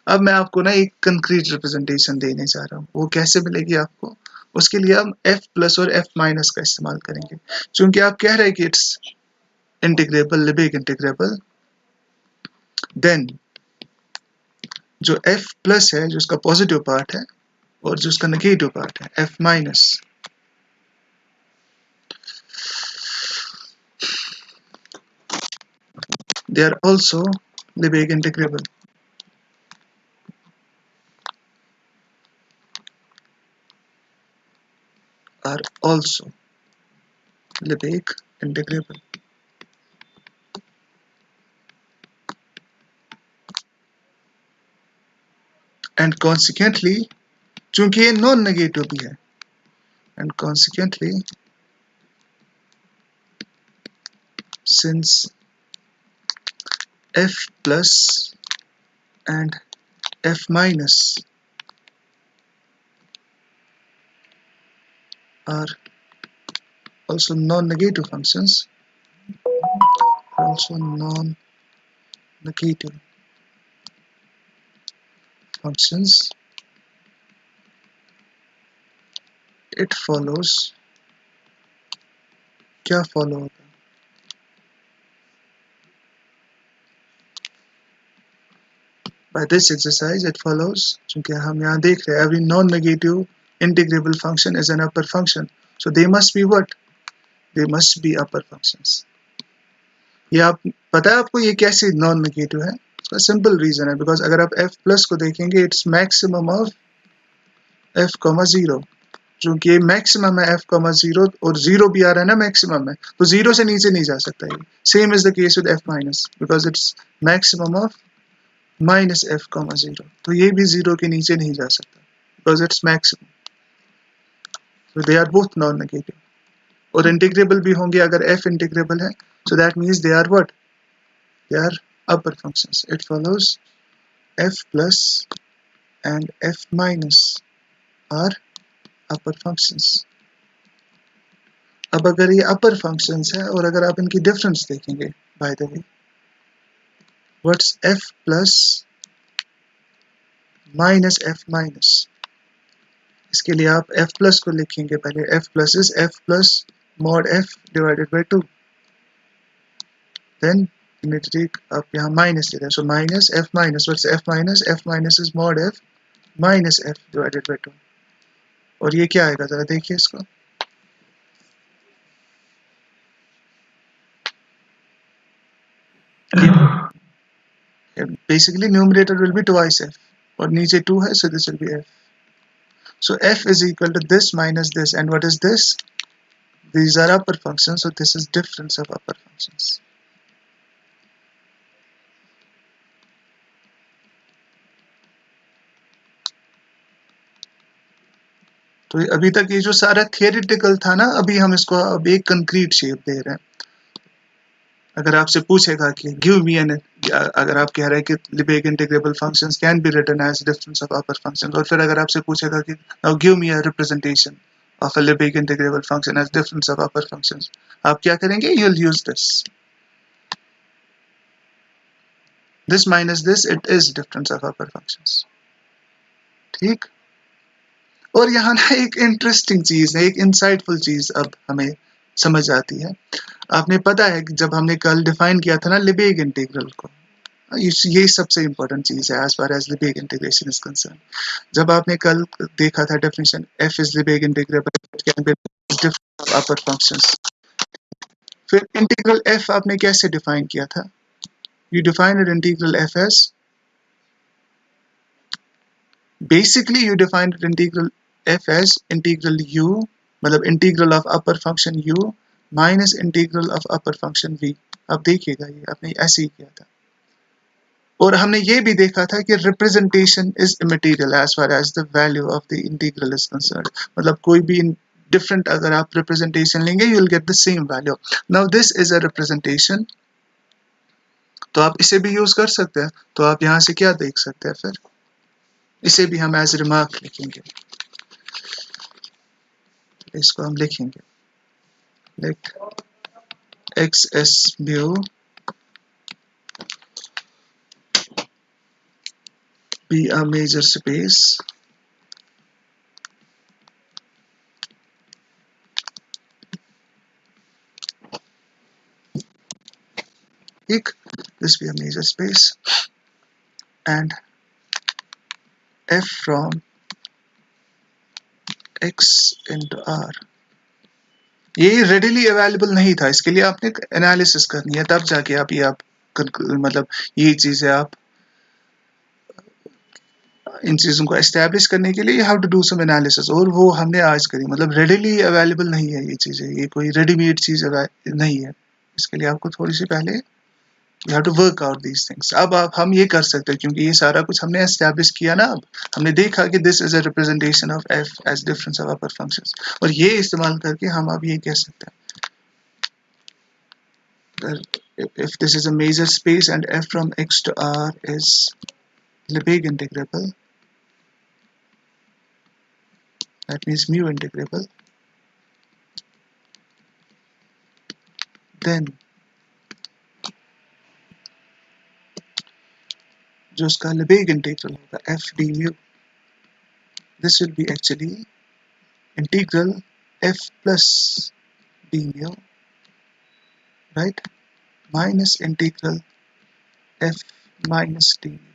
अब मैं आपको ना एक कंक्रीट रिप्रेजेंटेशन देने जा रहा हूँ। वो कैसे मिलेगी आपको? उसके लिए हम f प्लस और f माइनस का इस्तेमाल करेंगे। चूंकि आप कह रहे हैं कि इट्स इंटीग्रेबल, लिबेग इंटीग्रेबल, देन जो f प्लस है, जो उसका पॉजिटिव पार्ट है, और जो उसका नेगेटिव पार्ट है f minus, they are also Lebesgue integrable। Are also Lebesgue integrable। And consequently, चूंकि ये नॉन नेगेटिव भी है, and consequently since f plus and f minus are also non-negative functions, also non-negative functions, it follows, क्या follow होगा? By this exercise it follows, क्योंकि हम यहाँ देख रहे हैं every non-negative integrable function is an upper function, so they must be what? They must be upper functions. ये आप पता है आपको ये कैसे नॉन नेगेटिव है? इसका सिंपल रीजन है, बिकॉज अगर आप f प्लस को देखेंगे its maximum of f comma zero, चूंकि ये मैक्सिमम है f कॉमा जीरो और जीरो भी आ रहा है ना मैक्सिमम में, तो जीरो से नीचे नहीं जा सकता ये. Same is the case with f minus, because its maximum of minus f comma zero, तो ये भी जीरो के नीचे नहीं जा सकता because its maximum. so they are both non negative. और इंटीग्रेबल भी होंगे अगर f इंटीग्रेबल है, so that means they are what? They are upper functions. It follows f plus and f minus are upper functions. अब अगर ये upper functions है और अगर आप इनकी difference देखेंगे, by the way, what's f plus minus f minus? इसके लिए आप f plus को लिखेंगे पहले. f plus is f plus mod f divided by 2. Then you need to take up यहाँ minus ले रहे हैं, so minus f minus. What's f minus? f minus is mod f minus f divided by 2. और ये क्या आएगा जरा देखिए इसको. Basically numerator will be twice f और नीचे 2 है, so this will be f. So f is equal to this minus this, and what is this? These are upper functions, so this is difference of upper functions. तो अभी तक ये जो सारा theoretical था ना, अभी हम इसको अब एक कंक्रीट शेप दे रहे हैं. अगर आपसे पूछेगा कि गिव मी एन, अगर आप कह रहे हैं कि Lebesgue integrable functions can be written as difference of upper functions, और फिर अगर आपसे पूछेगा कि now give me a representation of a Lebesgue integrable function as difference of upper functions, आप क्या करेंगे? You will use this minus this, it is difference of upper functions. ठीक. और यहाँ ना एक इंटरेस्टिंग चीज है, एक इंसाइटफुल चीज अब हमें समझ आती है. आपने पता है कि जब हमने कल डिफाइन किया था ना Lebesgue इंटीग्रल को, ये सबसे इंपॉर्टेंट चीज है as far as Lebesgue integration is concern. जब आपने कल देखा था definition, f is Lebesgue integrable can be difference of upper functions. फिर इंटीग्रल f आपने कैसे डिफाइन किया था? You define integral f as, basically you defined integral f as integral u, मतलब integral of upper function u minus integral of upper function v. अब देखिएगा ये आपने ऐसे ही किया था. और हमने ये भी देखा था कि representation is immaterial as far as the value of the integral is concerned. मतलब कोई भी different अगर आप representation लेंगे, you will get the same value. Now this is a representation, तो आप इसे भी यूज कर सकते हैं. तो आप यहाँ से क्या देख सकते हैं? फिर इसे भी हम एज रिमार्क लिखेंगे. इसको हम लिखेंगे let xs mu be a major space ठीक. this be a major space and f from x into r. ये readily available नहीं था, इसके लिए आपने एनालिसिस करनी है, तब जाके आप ये आप मतलब ये चीजें आप इन चीजों को एस्टैब्लिश करने के लिए you have to do some analysis, और वो हमने आज करी. मतलब रेडिली अवेलेबल नहीं है ये चीजें, ये कोई रेडीमेड चीज नहीं है. इसके लिए आपको थोड़ी सी पहले you have to work out these things. अब आप हम ये कर सकते हैं क्योंकि ये सारा कुछ हमने एस्टैब्लिश किया ना. अब हमने देखा कि this is a representation of f as difference of upper functions, और ये इस्तेमाल करके हम अब ये कह सकते हैं if this is a major space and f from x to r is Lebesgue integrable, that means mu integrable, then जो उसका लेबेग इंटीग्रल होगा f d mu, this will be actually integral f plus d mu, right, minus integral f minus d mu.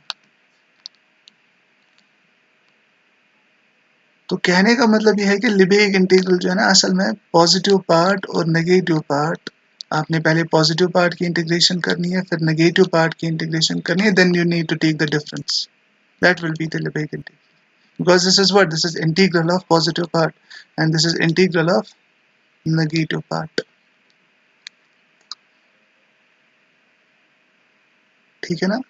तो कहने का मतलब यह है कि लेबेग इंटीग्रल जो है ना, असल में पॉजिटिव पार्ट और नेगेटिव पार्ट, आपने पहले पॉजिटिव पार्ट की इंटीग्रेशन करनी है, फिर नेगेटिव पार्ट की इंटीग्रेशन करनी है, then you need to take the difference, that will be the Lebesgue integral, because this is what, this is integral of positive part and this is integral of negative part, ठीक है ना।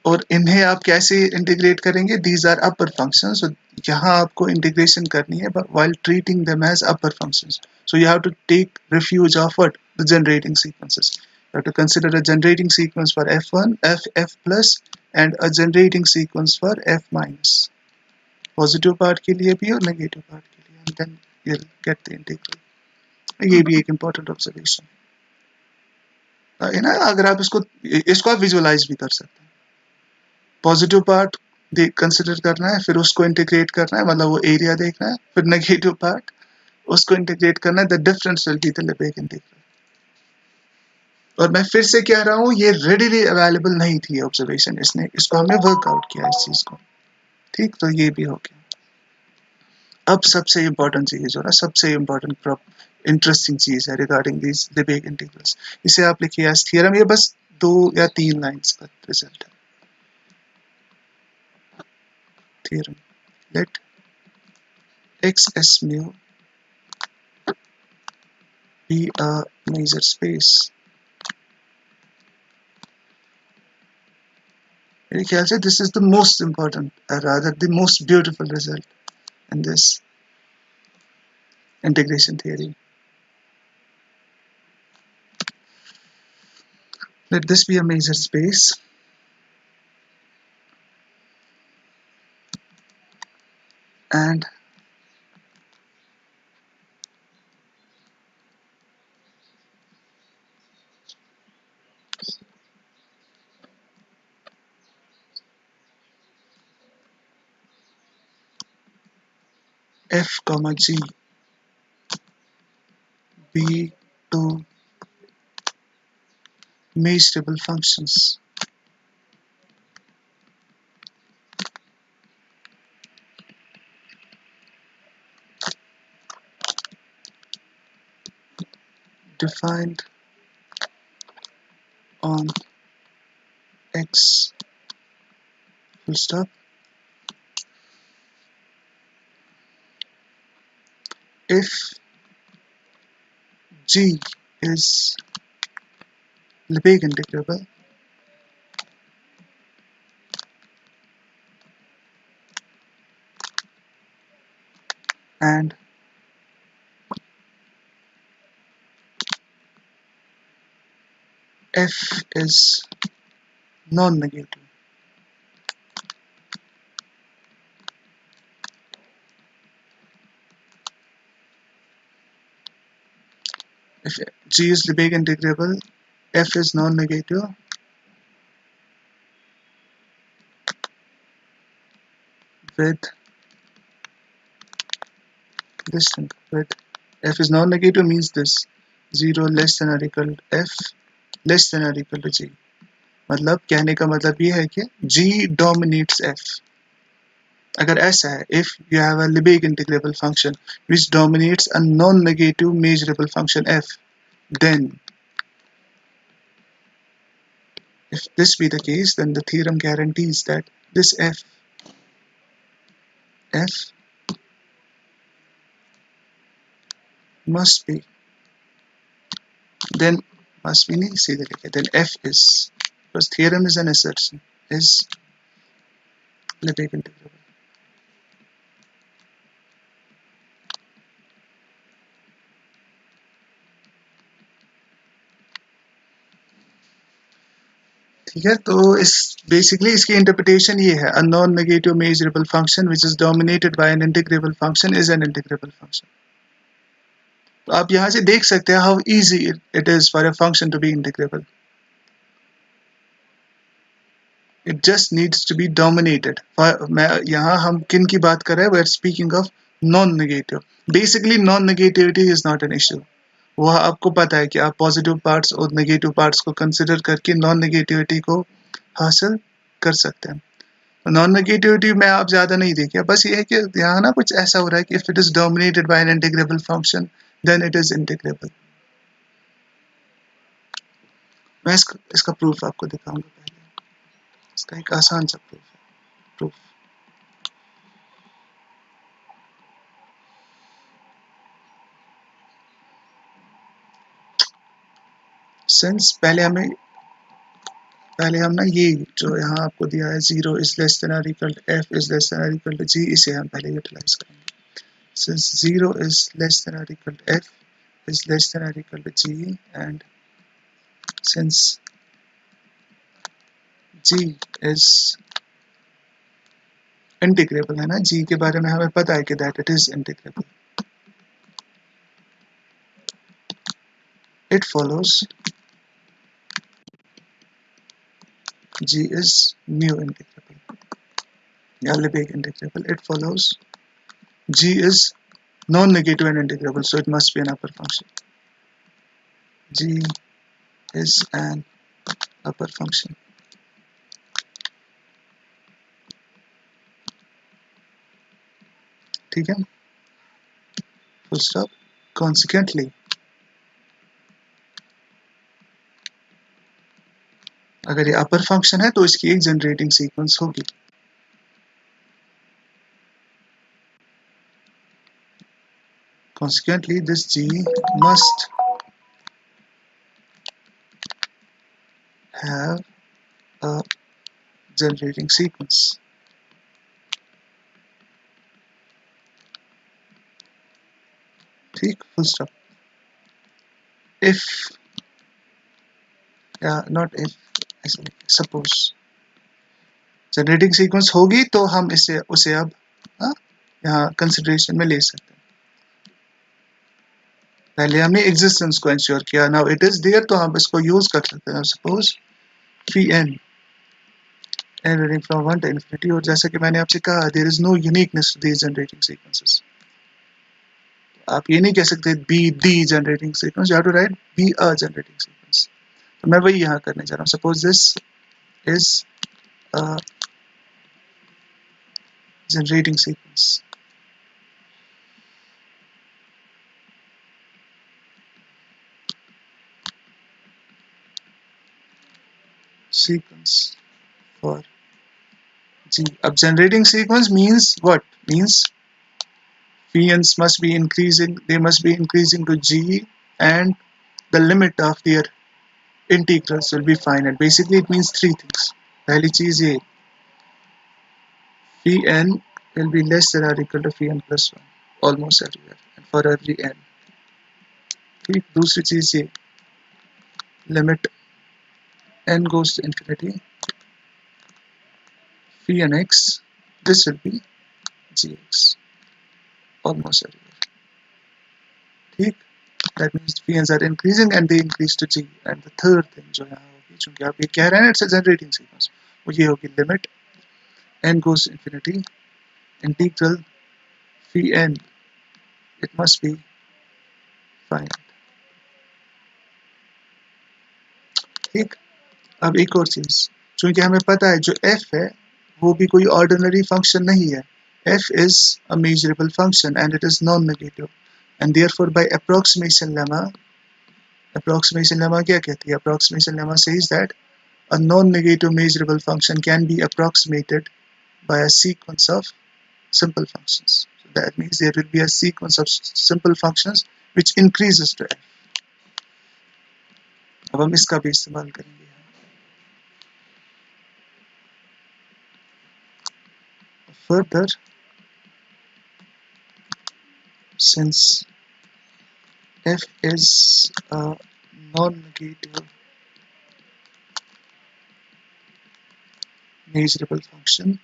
और इन्हें आप कैसे integrate करेंगे, these are upper functions, so यहाँ आपको इंटीग्रेशन करनी है while treating them as upper functions, so you have to take refuge of what, the generating sequences. You have to consider a generating sequence for f1 f plus and a generating sequence for f minus, positive part के लिए भी और negative part के लिए, and then you will get the integral. ये भी एक important observation है ना। अगर आप इसको आप विजुअलाइज भी कर सकते हैं, पॉजिटिव पार्ट कंसिडर करना है, फिर उसको इंटीग्रेट करना है, मतलब वो एरिया देखना है, फिर नेगेटिव पार्ट उसको इंटीग्रेट करना है, the difference will be the Lebesgue integral. और मैं फिर से कह रहा हूँ, ये रेडिली अवेलेबल नहीं थी ऑब्जर्वेशन, इसको हमने वर्कआउट किया इस चीज को, ठीक। तो ये भी हो गया। अब सबसे इंपॉर्टेंट चीज जो ना, सबसे इंपॉर्टेंट इंटरेस्टिंग चीज है रिगार्डिंग दिस लेबेग इंटीग्रल्स, इसे आप लिखिए एज थ्योरम। ये बस 2 या 3 लाइंस का रिजल्ट है। Theorem, let x s mu be a major space। मेरे ख्याल से this is the most important, rather the most beautiful result in this integration theory. Let this be a major space and f comma g be two measurable functions defined on x full stop if g is Lebesgue integrable and f is non-negative। If g is Lebesgue integrable, f is non-negative, with this thing, with f is non-negative means this 0 less than or equal f less than or equal to g, मतलब कहने का मतलब ये है कि g dominates f। अगर ऐसा है, if you have a Lebesgue integrable function which dominates a non-negative measurable function f, then if this be the case, then the theorem guarantees that this f must be, then must be नहीं सीधे लिखे, then f is, because theorem is an assertion, is Lebesgue integrable। ठीक है, तो इस basically इसकी interpretation ये है, a non-negative measurable function which is dominated by an integrable function is an integrable function। तो आप यहाँ से देख सकते हैं how easy it is for a function to be integrable. It just needs to be dominated. मैं यहाँ हम किन की बात कर रहे हैं? We are speaking of non negative. Basically non negativity is not an issue. वह आपको पता है कि आप पॉजिटिव पार्ट्स और नेगेटिव पार्ट्स को कंसिडर करके नॉन नेगेटिविटी को हासिल कर सकते हैं. नॉन नेगेटिविटी में आप ज्यादा नहीं देखिए, बस ये है कि यहाँ ना कुछ ऐसा हो रहा है कि if it is dominated by an integrable function then it is integrable. मैं इसका प्रूफ आपको दिखाऊंगा. पहले इसका एक आसान सा प्रूफ. सिंस पहले हम ना ये जो यहाँ आपको दिया है 0 is less than or equal to f is less than or equal to g, इसे हम पहले यूटिलाइज करेंगे. Since 0 is less than or equal to f is less than or equal to g, and since g is integrable है ना, g के बारे में हमें पता है कि that it is integrable, it follows g is mu integrable या Lebesgue integrable. It follows g is non-negative and integrable, so it must be an upper function. G is an upper function. ठीक है, full stop. Consequently, अगर ये अपर function है तो इसकी एक generating sequence होगी. Consequently, this g must have a generating sequence. ठीक, full stop. If not if, ऐसे suppose जनरेटिंग सीक्वेंस होगी तो हम उसे अब यहाँ कंसिडरेशन में ले सकते हैं. पहले हमने एग्जिस्टेंस को इंश्योर किया, नाउ इट इज देयर, तो हम इसको यूज कर सकते हैं. Suppose phi n varying from 1 to infinity, और जैसा कि मैंने आपसे कहा there is no uniqueness to these generating sequences. आप ये नहीं कह सकते be the generating sequence, you have to write be a generating sequence. तो मैं वही यहाँ करने जा रहा हूँ. Suppose this is a generating sequence. Sequence for G. अब generating sequence means what? Means fiends must be increasing. They must be increasing to G, and the limit of their integrals will be finite. Basically, it means three things. पहली चीज ये, phi n will be less than or equal to phi n plus 1 almost everywhere and for every n. ठीक, दूसरी चीज ये, limit n goes to infinity, phi n x, this will be gx almost everywhere. ठीक, that means fiends are increasing and they increase to g. And the third thing जो यहाँ होगी, चूंकि आप ये कह रहे हैं it's a generating sequence, वो ये होगी limit n goes to infinity, integral phi n, it must be finite. ठीक, अब एक और चीज, चूंकि हमें पता है जो f है वो भी कोई ऑर्डिनरी फंक्शन नहीं है. f is a measurable function and it is non-negative, and therefore by approximation lemma क्या कहती है? approximation lemma says that a non-negative measurable function can be approximated by a sequence of simple functions. So that means there will be a sequence of simple functions which increases to f. अब हम इसका भी इस्तेमाल करेंगे. Further, since f is a non-negative measurable function,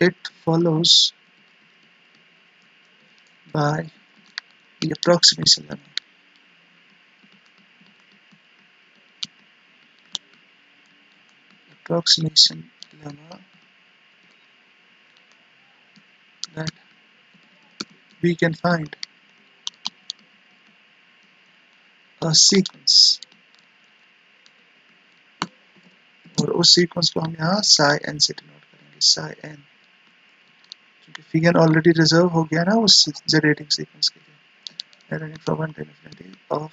it follows by the approximation lemma that we can find a sequence, और उस sequence को हम यहाँ psi n से डिनोट करेंगे, psi n, क्योंकि phi n ऑलरेडी रिजर्व हो गया ना उस जनरेटिंग सीक्वेंस के लिए, running from one to infinity of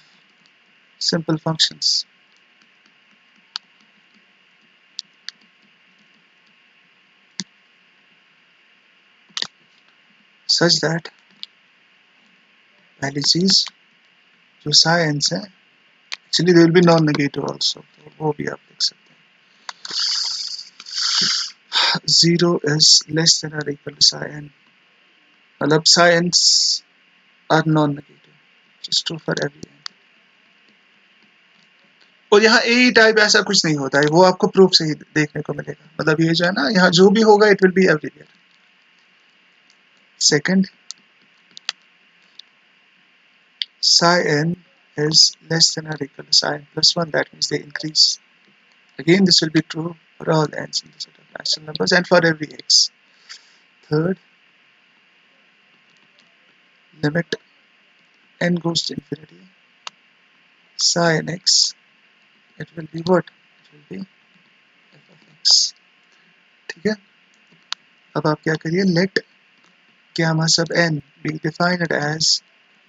simple functions such that पहली चीज जो psi n है, actually there will be non-negative also, तो वो भी आप देख सकते हैं. 0 is less than or equal to psi n, मतलब psi n's are non-negative, which is true for every n. और यहाँ ए टाइप ऐसा कुछ नहीं होता है, वो आपको प्रूफ से ही देखने को मिलेगा, मतलब ये जो है ना, यहाँ जो भी होगा it will be everywhere. Second, psi n is less than or equal to psi n plus 1, that means they increase. Again, this will be true for all n's in the set of natural numbers and for every x. Third, limit n goes to infinity, psi n x, it will be what? It will be f of x. ठीक है, अब आप क्या करिए, let gamma sub n be defined as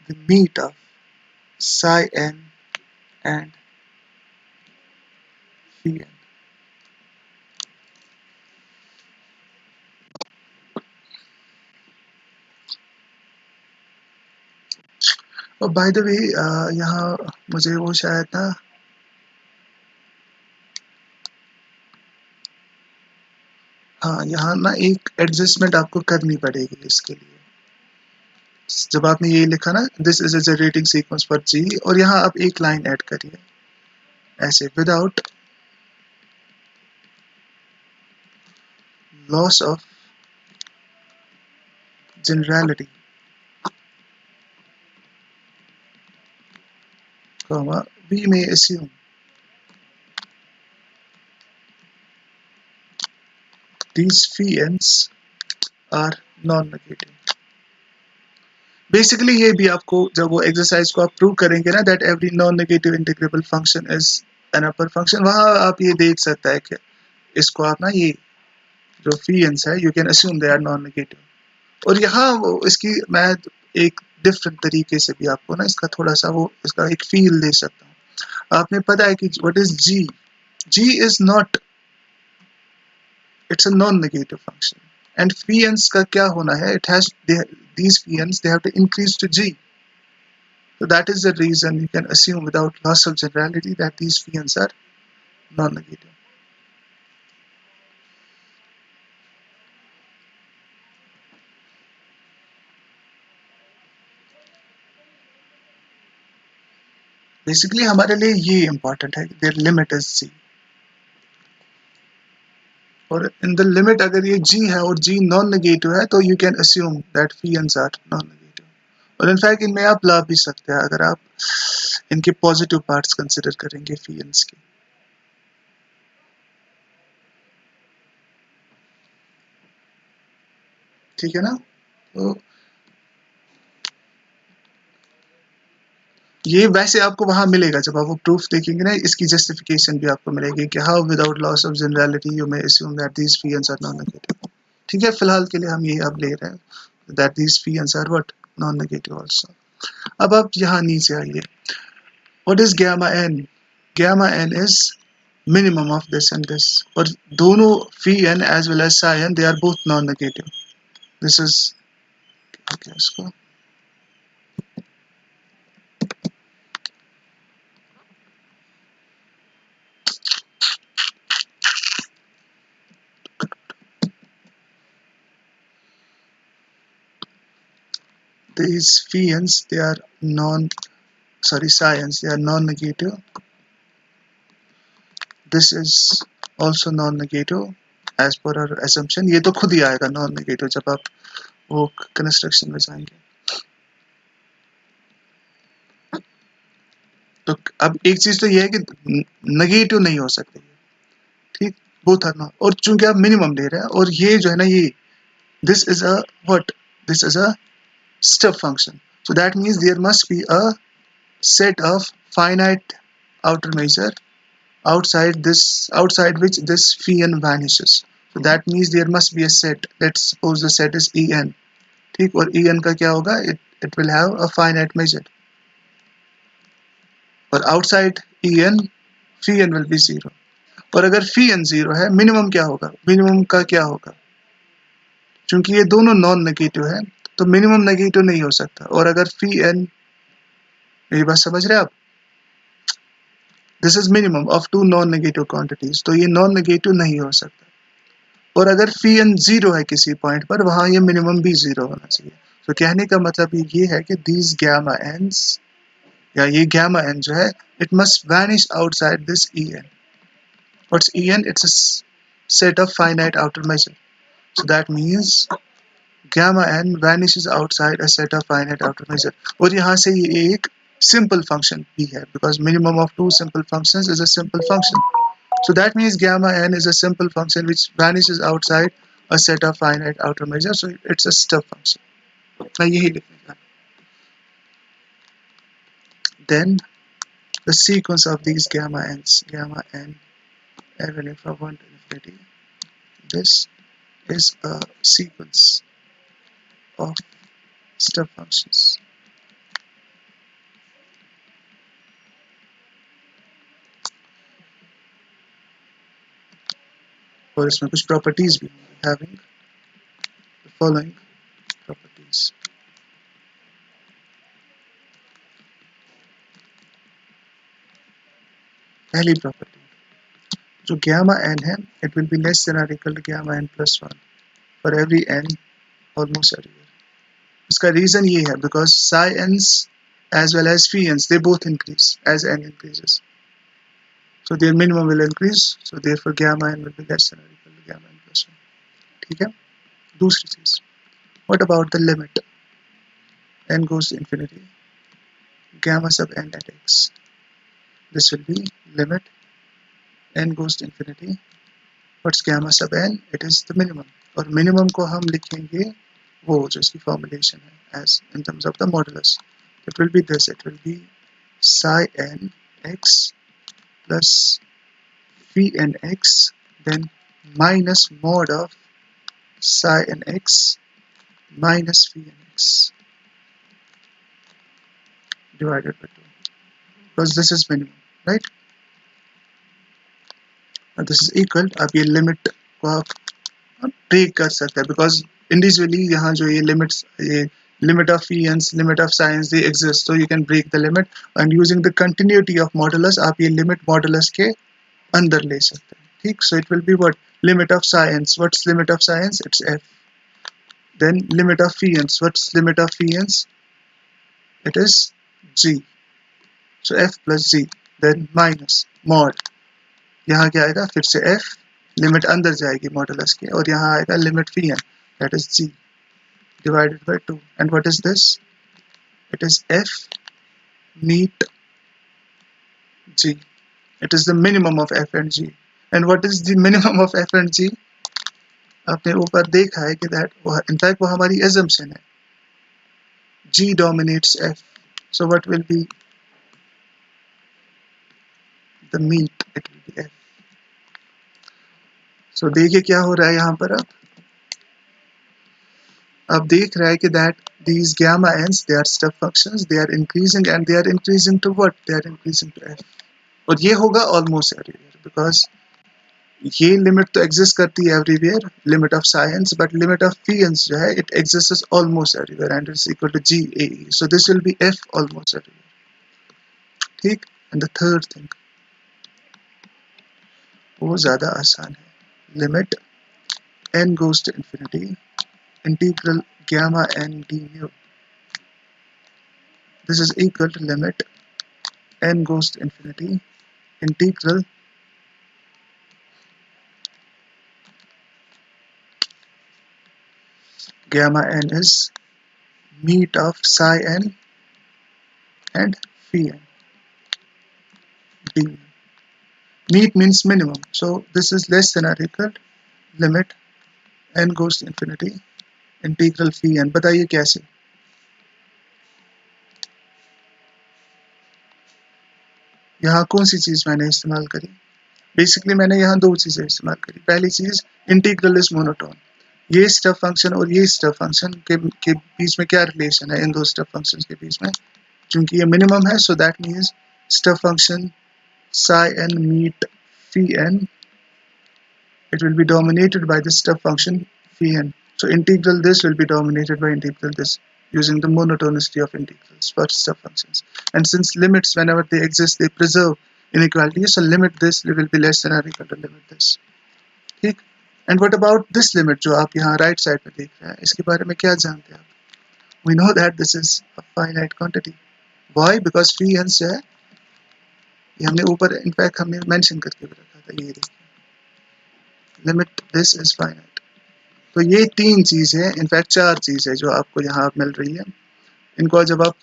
the meet of psi n and phi n. और by the way यहाँ मुझे वो शायद ना, हाँ यहाँ ना एक एडजस्टमेंट आपको करनी पड़ेगी इसके लिए. जब आपने ये लिखा ना, this is a generating sequence for g, और यहाँ आप एक लाइन ऐड करिए ऐसे, without loss of generality, comma, we may assume these phi n's are non-negative. Basically ये भी आपको जब वो एक्सरसाइज को आप प्रूव करेंगे ना, that every non negative integrable function is an upper function, वहां आप ये देख सकता है कि इसको आप ना, ये जो phi n's है, you can assume they are non negative. और यहाँ इसकी मैं एक डिफरेंट तरीके से भी आपको ना इसका थोड़ा सा वो इसका एक फील दे सकता हूँ. आपने पता है कि what is g, g is not, it's a non-negative function, and phi n's का क्या होना है, it has these phi n's, they have to increase to g, so that is the reason you can assume without loss of generality that these phi n's are non-negative. Basically हमारे लिए ये important है, their limit is g, और in the limit अगर ये g है और g non-negative है, तो you can assume that phi n's are non-negative. और इनफैक्ट इनमें आप ला भी सकते हैं अगर आप इनके पॉजिटिव पार्ट्स कंसिडर करेंगे phi n's के. ठीक है ना, तो ये वैसे आपको वहां मिलेगा, जब आप वो प्रूफ देखेंगे ना, इसकी जस्टिफिकेशन भी आपको मिलेगी कि how without loss of generality you may assume that these phi n's are non negative. ठीक है, फिलहाल के लिए हम ये अब ले रहे हैं that these phi n's are what, non negative also. अब आप यहाँ नीचे आइए, what is gamma n? Gamma n is minimum of this and this, और दोनों phi n as well as psi n, they are both non negative. This is, okay, इसको these phi n's, they are psi n's, they are non-negative. This is also non-negative, as per our assumption ये तो खुद ही आएगा non negative जब आप वो construction में जाएंगे। तो अब एक चीज तो ये है कि नेगेटिव नहीं हो सकती, ठीक, बोथ आर नॉट, और चूंकि आप मिनिमम ले रहे हैं और ये जो है ना ये this is a what, this is a step function, so that means there must be a set of finite outer measure outside which this phi n vanishes, so that means there must be a set, let's suppose the set is en, ठीक, और en का क्या होगा, it will have a finite measure, और outside en phi n will be zero, और अगर phi n zero है minimum क्या होगा, मिनिमम का क्या होगा, क्योंकि ये दोनों नॉन नेगेटिव है तो मिनिमम नेगेटिव नहीं हो सकता, और अगर phi n, मेरी बात समझ रहे हैं आप, this is minimum of two non negative quantities, तो ये नॉन नेगेटिव नहीं हो सकता, और अगर फी एन जीरो है किसी पॉइंट पर वहां ये मिनिमम भी जीरो होना चाहिए। तो कहने का मतलब ये है कि दीज गैमा एन्स या ये गैमा एन जो है it must vanish outside this E n, what's E n, it's a set of finite outer measure, so that means gamma n vanishes outside a set of finite outer measure, और यहाँ से ये एक simple function भी है because minimum of two simple functions is a simple function, so that means gamma n is a simple function which vanishes outside a set of finite outer measure, so it's a step function. मैं यही लिखने का, then the sequence of these gamma n's, gamma n varying from 1 to infinity, this is a sequence of step functions. और इसमें कुछ properties भी होंगी, having the following properties. पहली प्रॉपर्टी, जो gamma n है it will be less than or equal to gamma n plus 1 for every n almost everywhere. इसका reason ये है because psi n's as well as phi n's they both increase as n increases, so their minimum will increase, so therefore gamma n will be less than or equal to gamma n plus 1, ठीक है। दूसरी चीज, what about the limit n goes to infinity gamma sub n at x, this will be limit n goes to infinity, what's gamma sub n, it is the minimum, और minimum को हम लिखेंगे वो जो इसकी फॉर्मुलेशन है as in terms of the modulus, it will be this, it will be psi n x plus phi n x then minus mod of psi n x minus phi n x divided by 2, because this is minimum, right, and this is equal, अब ये limit को आप break कर सकते हैं because individually यहाँ जो ये लिमिट्स, ये limit of phi limit of psi they exist, so you can break the limit and using the continuity of modulus आप ये limit modulus के अंदर ले सकते हैं, ठीक, so it will be what, limit of psi what's limit of psi, it's f, then limit of phi what's limit of phi, it is g, so f plus g then minus mod, यहाँ क्या आएगा फिर से f, limit अंदर जाएगी modulus के, और यहाँ आएगा limit phi that is g divided by 2, and what is this, it is f meet g, it is the minimum of f and g, and what is the minimum of f and g, आपने ऊपर देखा है कि that in fact वो हमारी assumption है, g dominates f, so what will be the meet, it will be f, so देखिए क्या हो रहा है यहाँ पर, अब देख रहा है कि that these gamma n's they are step functions, they are increasing and they are increasing to what, they are increasing to f, और ये होगा almost everywhere because ये लिमिट तो एग्जिस्ट करती है एवरीवेयर, लिमिट ऑफ साइंस, बट लिमिट ऑफ फियंस जो है it exists almost everywhere and it's equal to g a, so this will be f almost everywhere, ठीक। एंड द थर्ड थिंग वो ज्यादा आसान है, limit n goes to infinity integral gamma n d mu, this is equal to limit n goes to infinity integral gamma n is meet of psi n and phi n. D. Meet means minimum, so this is less than or equal limit n goes to infinity integral phi n. बताइए कैसे? यहाँ कौन सी चीज मैंने इस्तेमाल करी? Basically मैंने यहाँ दो चीजें इस्तेमाल करी. पहली चीज इंटीग्रल इज मोनोटोन. ये स्टेप फंक्शन और ये स्टेप फंक्शन के बीच में क्या रिलेशन है इन दो स्टेप फंक्शंस के बीच में? क्योंकि ये मिनिमम है, सो that means step function psi n meet phi n, it will be dominated by the step function phi n. So integral this will be dominated by integral this using the monotonicity of integrals for step functions. And since limits, whenever they exist, they preserve inequality, so limit this will be less than or equal to limit this. ठीक? And what about this limit जो आप यहाँ right side में देख रहे हैं, इसके बारे में क्या जानते हैं आप? We know that this is a finite quantity. Why? Because phi n से है, ये हमने ऊपर इनफैक्ट हमने मेंशन करके भी रखा था. ये देखिए, लिमिट दिस इज फाइनाइट. तो ये तीन चीज है, इनफैक्ट चार चीज है जो आपको यहाँ मिल रही है. इनको जब आप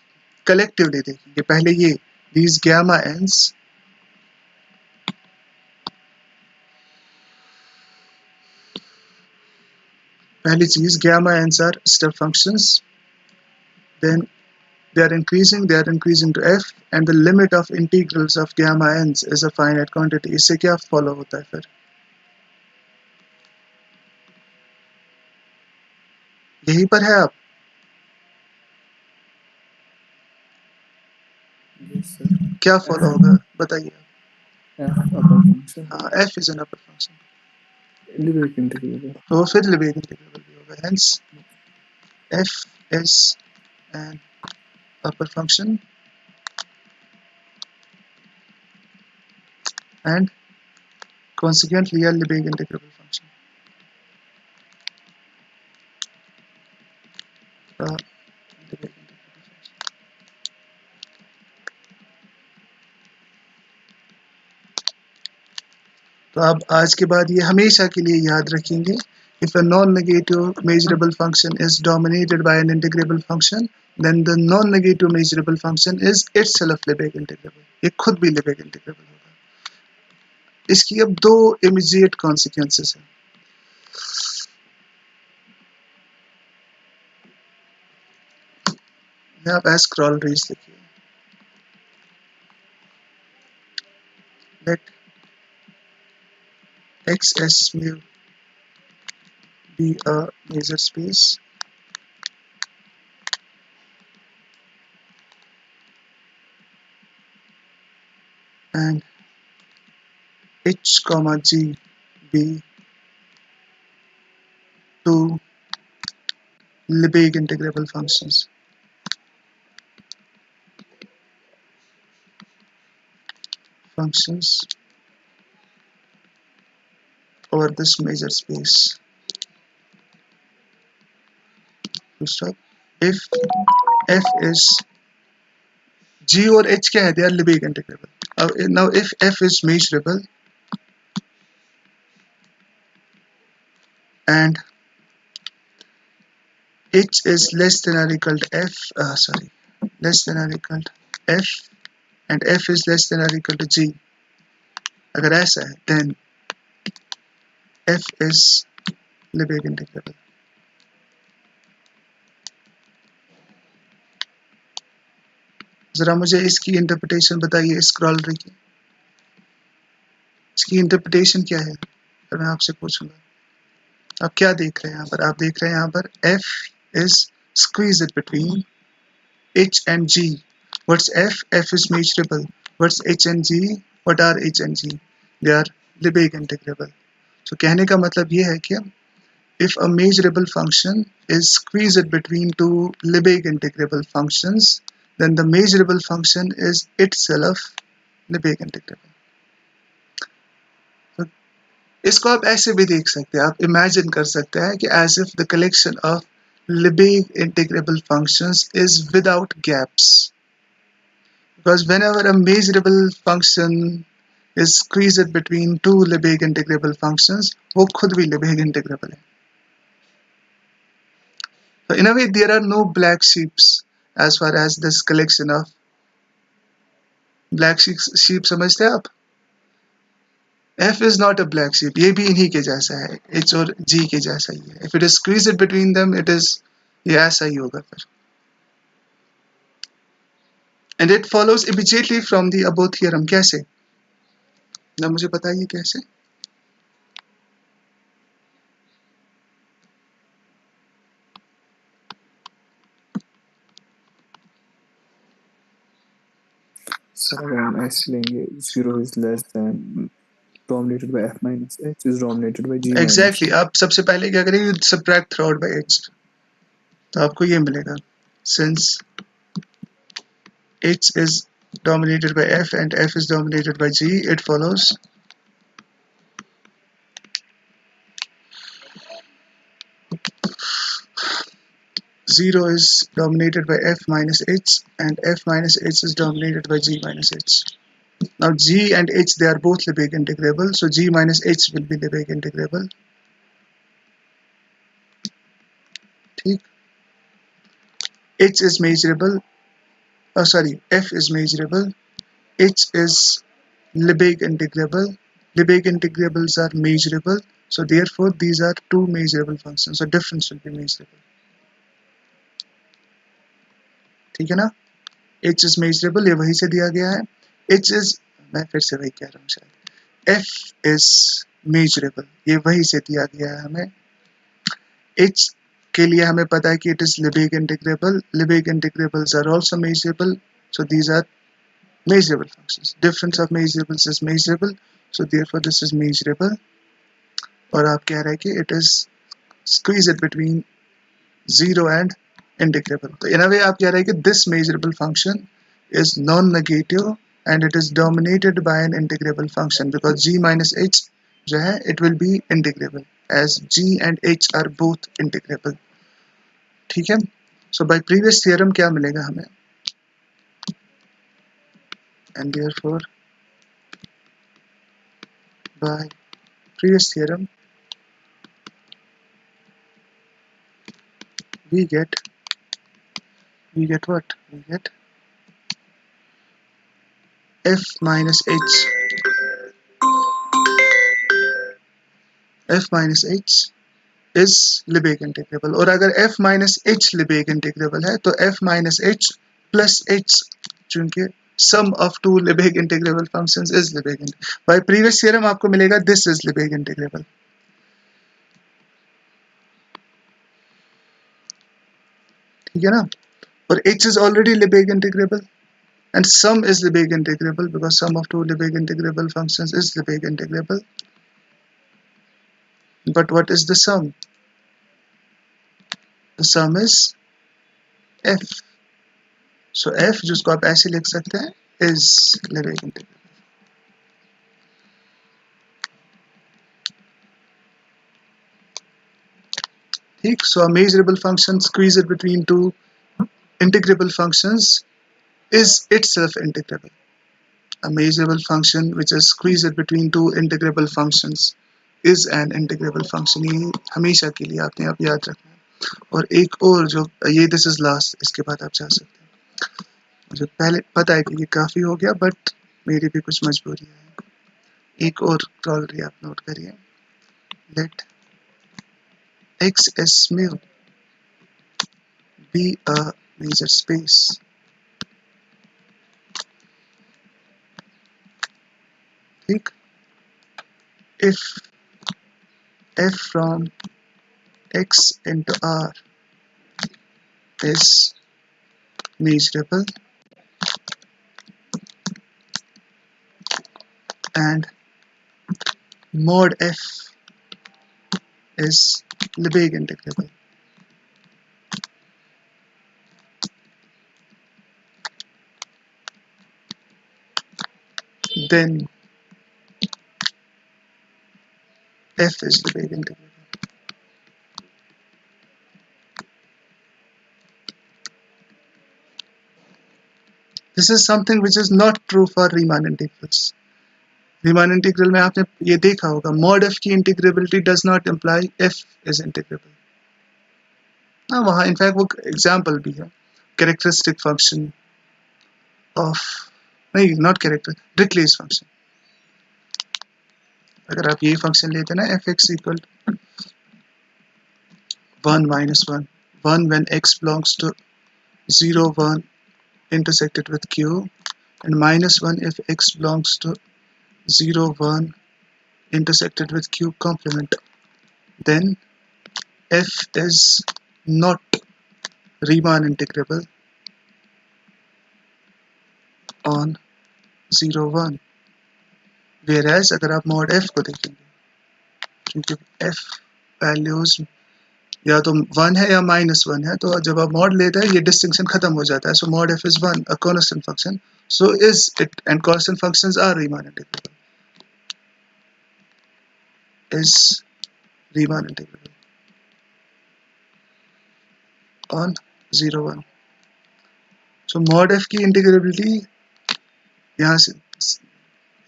कलेक्टिवली देखेंगे, पहले ये these gamma n's, पहली चीज gamma n's are step functions, then they are increasing to f, and the limit of integrals of gamma n's is a finite quantity. इससे क्या फॉलो होता है फिर? यहीं पर है आप? Yes, sir. क्या फॉलो होगा बताइए? F upper function. हाँ, f is an upper function. Lebesgue integrable. तो फिर Lebesgue इंटीग्रेबल भी होगा. Hence f is an upper function and consequently a Lebesgue integrable function. Lebesgue integrable function. तो अब आज के बाद ये हमेशा के लिए याद रखेंगे. If a non-negative measurable function is dominated by an integrable function, then the non-negative measurable function is itself Lebesgue integrable. ये खुद भी Lebesgue integrable होगा. इसकी अब दो immediate consequences हैं. यहाँ आप scroll raise लिखिए. Let X S mu be a major space and H comma G be two Lebesgue integrable functions. Over this major space. Full stop. If f is G और H क्या है? They are Lebesgue integrable. Now if f is measurable and H is less than or equal to f, less than or equal to f, and f is less than or equal to G, अगर ऐसा है, then f is Lebesgue integrable. जरा मुझे इसकी interpretation बताइए. Scroll रखिए. इसकी interpretation क्या है? तो मैं आपसे पूछूंगा. आप क्या देख रहे हैं यहाँ पर? आप देख रहे हैं यहाँ पर f is squeezed between h and g. What's f? F is measurable. What's h and g? What are h and g? They are Lebesgue integrable. So कहने का मतलब ये है कि if a measurable function is squeezed between two Lebesgue integrable functions, then the measurable function is itself Lebesgue integrable. So, इसको आप ऐसे भी देख सकते हैं. आप imagine कर सकते हैं कि as if the collection of Lebesgue integrable functions is without gaps. Because whenever a measurable function is squeezed between two Lebesgue integrable functions, वो खुद भी Lebesgue integrable है. So in a way, there are no black sheeps as far as this collection of black sheep समझते हैं आप? F is not a black sheep. ये भी इन्हीं के जैसा है. H और G के जैसा ही है. If it is squeezed between them, it is ये ऐसा ही होगा फिर. And it follows immediately from the above theorem. कैसे? ना मुझे बताइए कैसे? सर अगर हम ऐसे लेंगे 0 is less than dominated by f minus h is dominated by g minus Exactly. h. आप सबसे पहले क्या करेंगे? Subtract throughout by H. तो आपको ये मिलेगा. Since H is dominated by F and F is dominated by G, it follows 0 is dominated by F minus H and F minus H is dominated by G minus H. Now G and H, they are both Lebesgue integrable, so G minus H will be Lebesgue integrable. ठीक? H is measurable, F is measurable, H is Lebesgue integrable. Lebesgue integrals are measurable, so therefore these are two measurable functions, so difference will be measurable. ठीक है ना? H is measurable, ये वही से दिया गया है. H is, मैं फिर से वही कह रहा हूँ शायद. F is measurable, ये वही से दिया गया है हमें. H के लिए हमें पता है कि it is Lebesgue integrable. Lebesgue integrals are also measurable, so these are measurable functions. Difference of measurables is measurable, so therefore this is measurable. और आप कह रहे हैं कि it is squeezed between 0 and integrable. So in a way आप कह रहे हैं कि this measurable function is non-negative and it is dominated by an integrable function because g minus h जो है it will be integrable as g and h are both integrable. ठीक है? So by previous theorem क्या मिलेगा हमें? And therefore by previous theorem we get what? We get f minus h is Lebesgue integrable. और अगर f minus h Lebesgue integrable है तो f minus h plus h चूंकि sum of two Lebesgue integrable functions is Lebesgue integrable. By previous theorem आपको मिलेगा this is Lebesgue integrable. ठीक है ना? और h is already Lebesgue integrable and sum is Lebesgue integrable because sum of two Lebesgue integrable functions is Lebesgue integrable. But what is the sum? The sum is f. So f जिसको आप ऐसे लिख सकते हैं is Lebesgue integrable. ठीक? So a measurable function squeezed between two integrable functions is itself integrable. A measurable function which is squeezed between two integrable functions is an integrable function. ये हमेशा के लिए आपने आप याद रखना है. और एक और जो ये this is last, इसके बाद आप जा सकते हैं. मुझे पहले पता है कि ये काफ़ी हो गया बट मेरी भी कुछ मजबूरी है. एक और प्रॉपर्टी आप नोट करिए. Let X S mu be a major space. ठीक? If f from x into R is measurable and mod f is Lebesgue integrable, then f is Lebesgue integrable. This is something which is not true for Riemann integrals. Riemann integral में आपने ये देखा होगा mod f की integrability does not imply f is integrable. ना, वहाँ in fact वो example भी है, कैरेक्टरिस्टिक फंक्शन ऑफ, नहीं नॉट कैरेक्टर, डिक्रीज फंक्शन। अगर आप ये फंक्शन लेते हैं ना, F x equal 1 - 1, 1 when x belongs to 0 1 intersected with q, and -1 if x belongs to 0 1 intersected with q complement, then f is not Riemann integrable on 0 1। whereas अगर आप mod f को देखेंगे, क्योंकि f वैल्यूज या तो 1 है या -1 है, तो जब आप मॉड लेते हैं ये डिस्टिंक्शन खत्म हो जाता है। So mod f is 1 a constant function, so is it, and constant functions are Riemann integrable, is Riemann integrable on 0 1। So mod f की इंटीग्रेबिलिटी यहाँ से,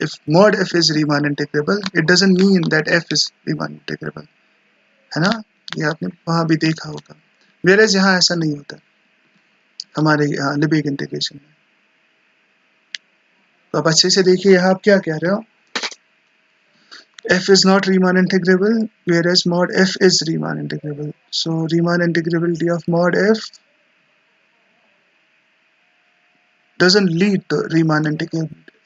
if mod f is Riemann integrable, it doesn't mean that f is Riemann integrable, है ना, ये आपने वहां भी देखा होगा। whereas यहाँ ऐसा नहीं होता हमारे यहाँ लिबेग इंटीग्रेशन में। तो आप अच्छे से देखिए यहाँ आप क्या कह रहे हो, f is not Riemann integrable, whereas mod f is Riemann integrable. So Riemann integrability of mod f doesn't lead to Riemann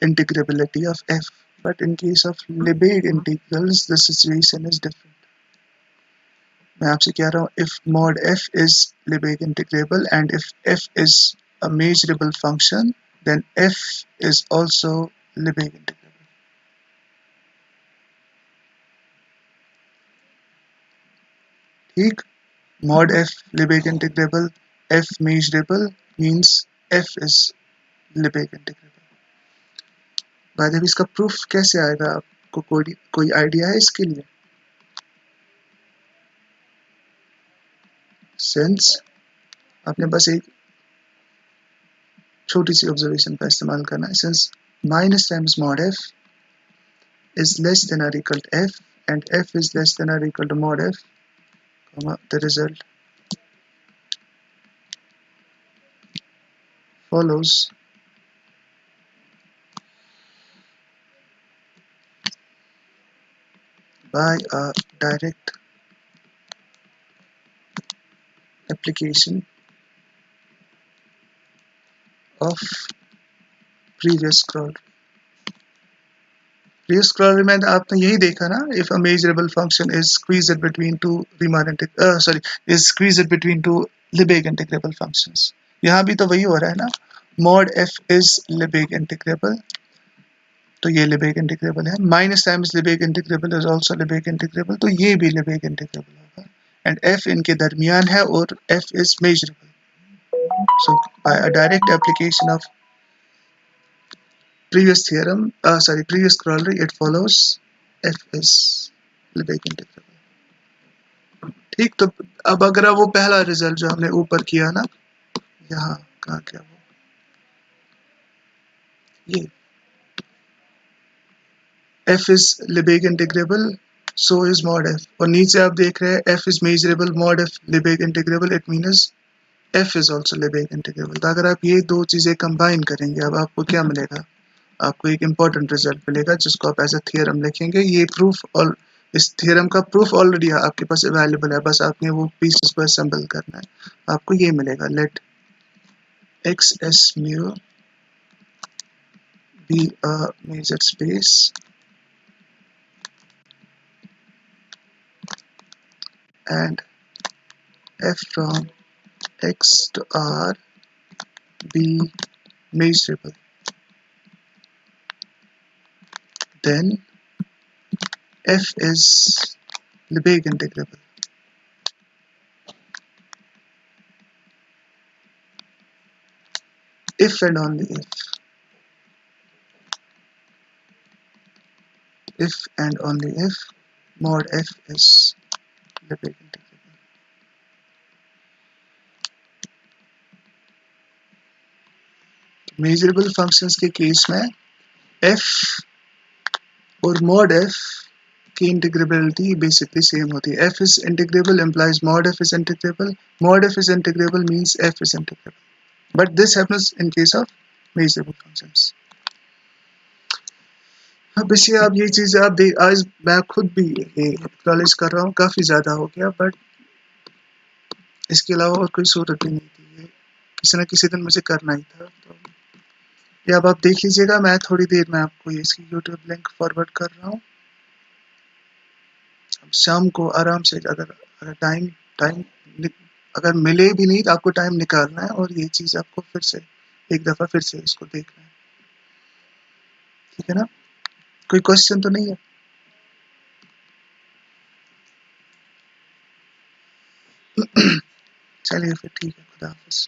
integrability of f. But in case of Lebesgue integrals, the situation is different. मैं आपसे कह रहा हूँ, if mod f is Lebesgue integrable and if f is a measurable function, then f is also Lebesgue integrable. ठीक, mod f Lebesgue integrable, f measurable means f is Lebesgue integrable. By the way इसका proof कैसे आएगा, आपको कोई idea है इसके लिए? Since आपने बस एक छोटी सी ऑब्जर्वेशन का इस्तेमाल करना है, since minus times mod f is less than or equal to f and f is less than or equal to mod f, the result follows by a direct application of previous scroll. Previous scroll में आपने यही देखा ना, if a measurable function is squeezed between two is squeezed between two Lebesgue integrable functions. यहाँ भी तो वही हो रहा है ना, mod f is Lebesgue integrable, तो ये Lebesgue integrable है, minus times Lebesgue integrable is also Lebesgue integrable, तो ये भी Lebesgue integrable होगा, and f इनके दरमियान है और f is measurable. So by a direct application of previous corollary, it follows f is Lebesgue integrable. ठीक, तो अब अगर वो पहला रिजल्ट जो हमने ऊपर किया ना, यहाँ कहाँ क्या वो, ये f is Lebesgue integrable, so is mod f, और नीचे आप देख रहे हैं f is measurable, mod f Lebesgue integrable, it means f is also Lebesgue integrable. तो अगर आप ये दो चीजें कंबाइन करेंगे, अब आपको क्या मिलेगा, आपको एक इम्पॉर्टेंट रिजल्ट मिलेगा जिसको आप एज ए थियरम लिखेंगे। ये प्रूफ, और इस थियरम का प्रूफ ऑलरेडी आपके पास अवेलेबल है, बस आपने वो पीसेस को असेंबल करना है। आपको ये मिलेगा, let x s mu be a measure space and f from x to r be measurable, then f is Lebesgue integrable. If and only if and only if mod f is Lebesgue integrable. Measurable functions के case में f और mod f की integrability basically same होती है. f is integrable implies mod f is integrable. Mod f is integrable means f is integrable. But this happens in case of measurable functions. अब इसे आप ये चीज़ आप आज मैं खुद भी ये एक्नॉलेज कर रहा हूँ, काफ़ी ज़्यादा हो गया, बट इसके अलावा और कोई सूरत ही नहीं थी. ये किसी न किसी दिन मुझे करना ही था. तो ये अब आप देख लीजिएगा. मैं थोड़ी देर में आपको ये इसकी यूट्यूब लिंक फॉरवर्ड कर रहा हूँ. शाम को आराम से अगर अगर टाइम टाइम अगर मिले भी नहीं तो आपको टाइम निकालना है और ये चीज़ आपको फिर से एक दफ़ा फिर से इसको देखना है. ठीक है ना? कोई क्वेश्चन तो नहीं है? चलिए फिर ठीक है. खुदा हाफिज़.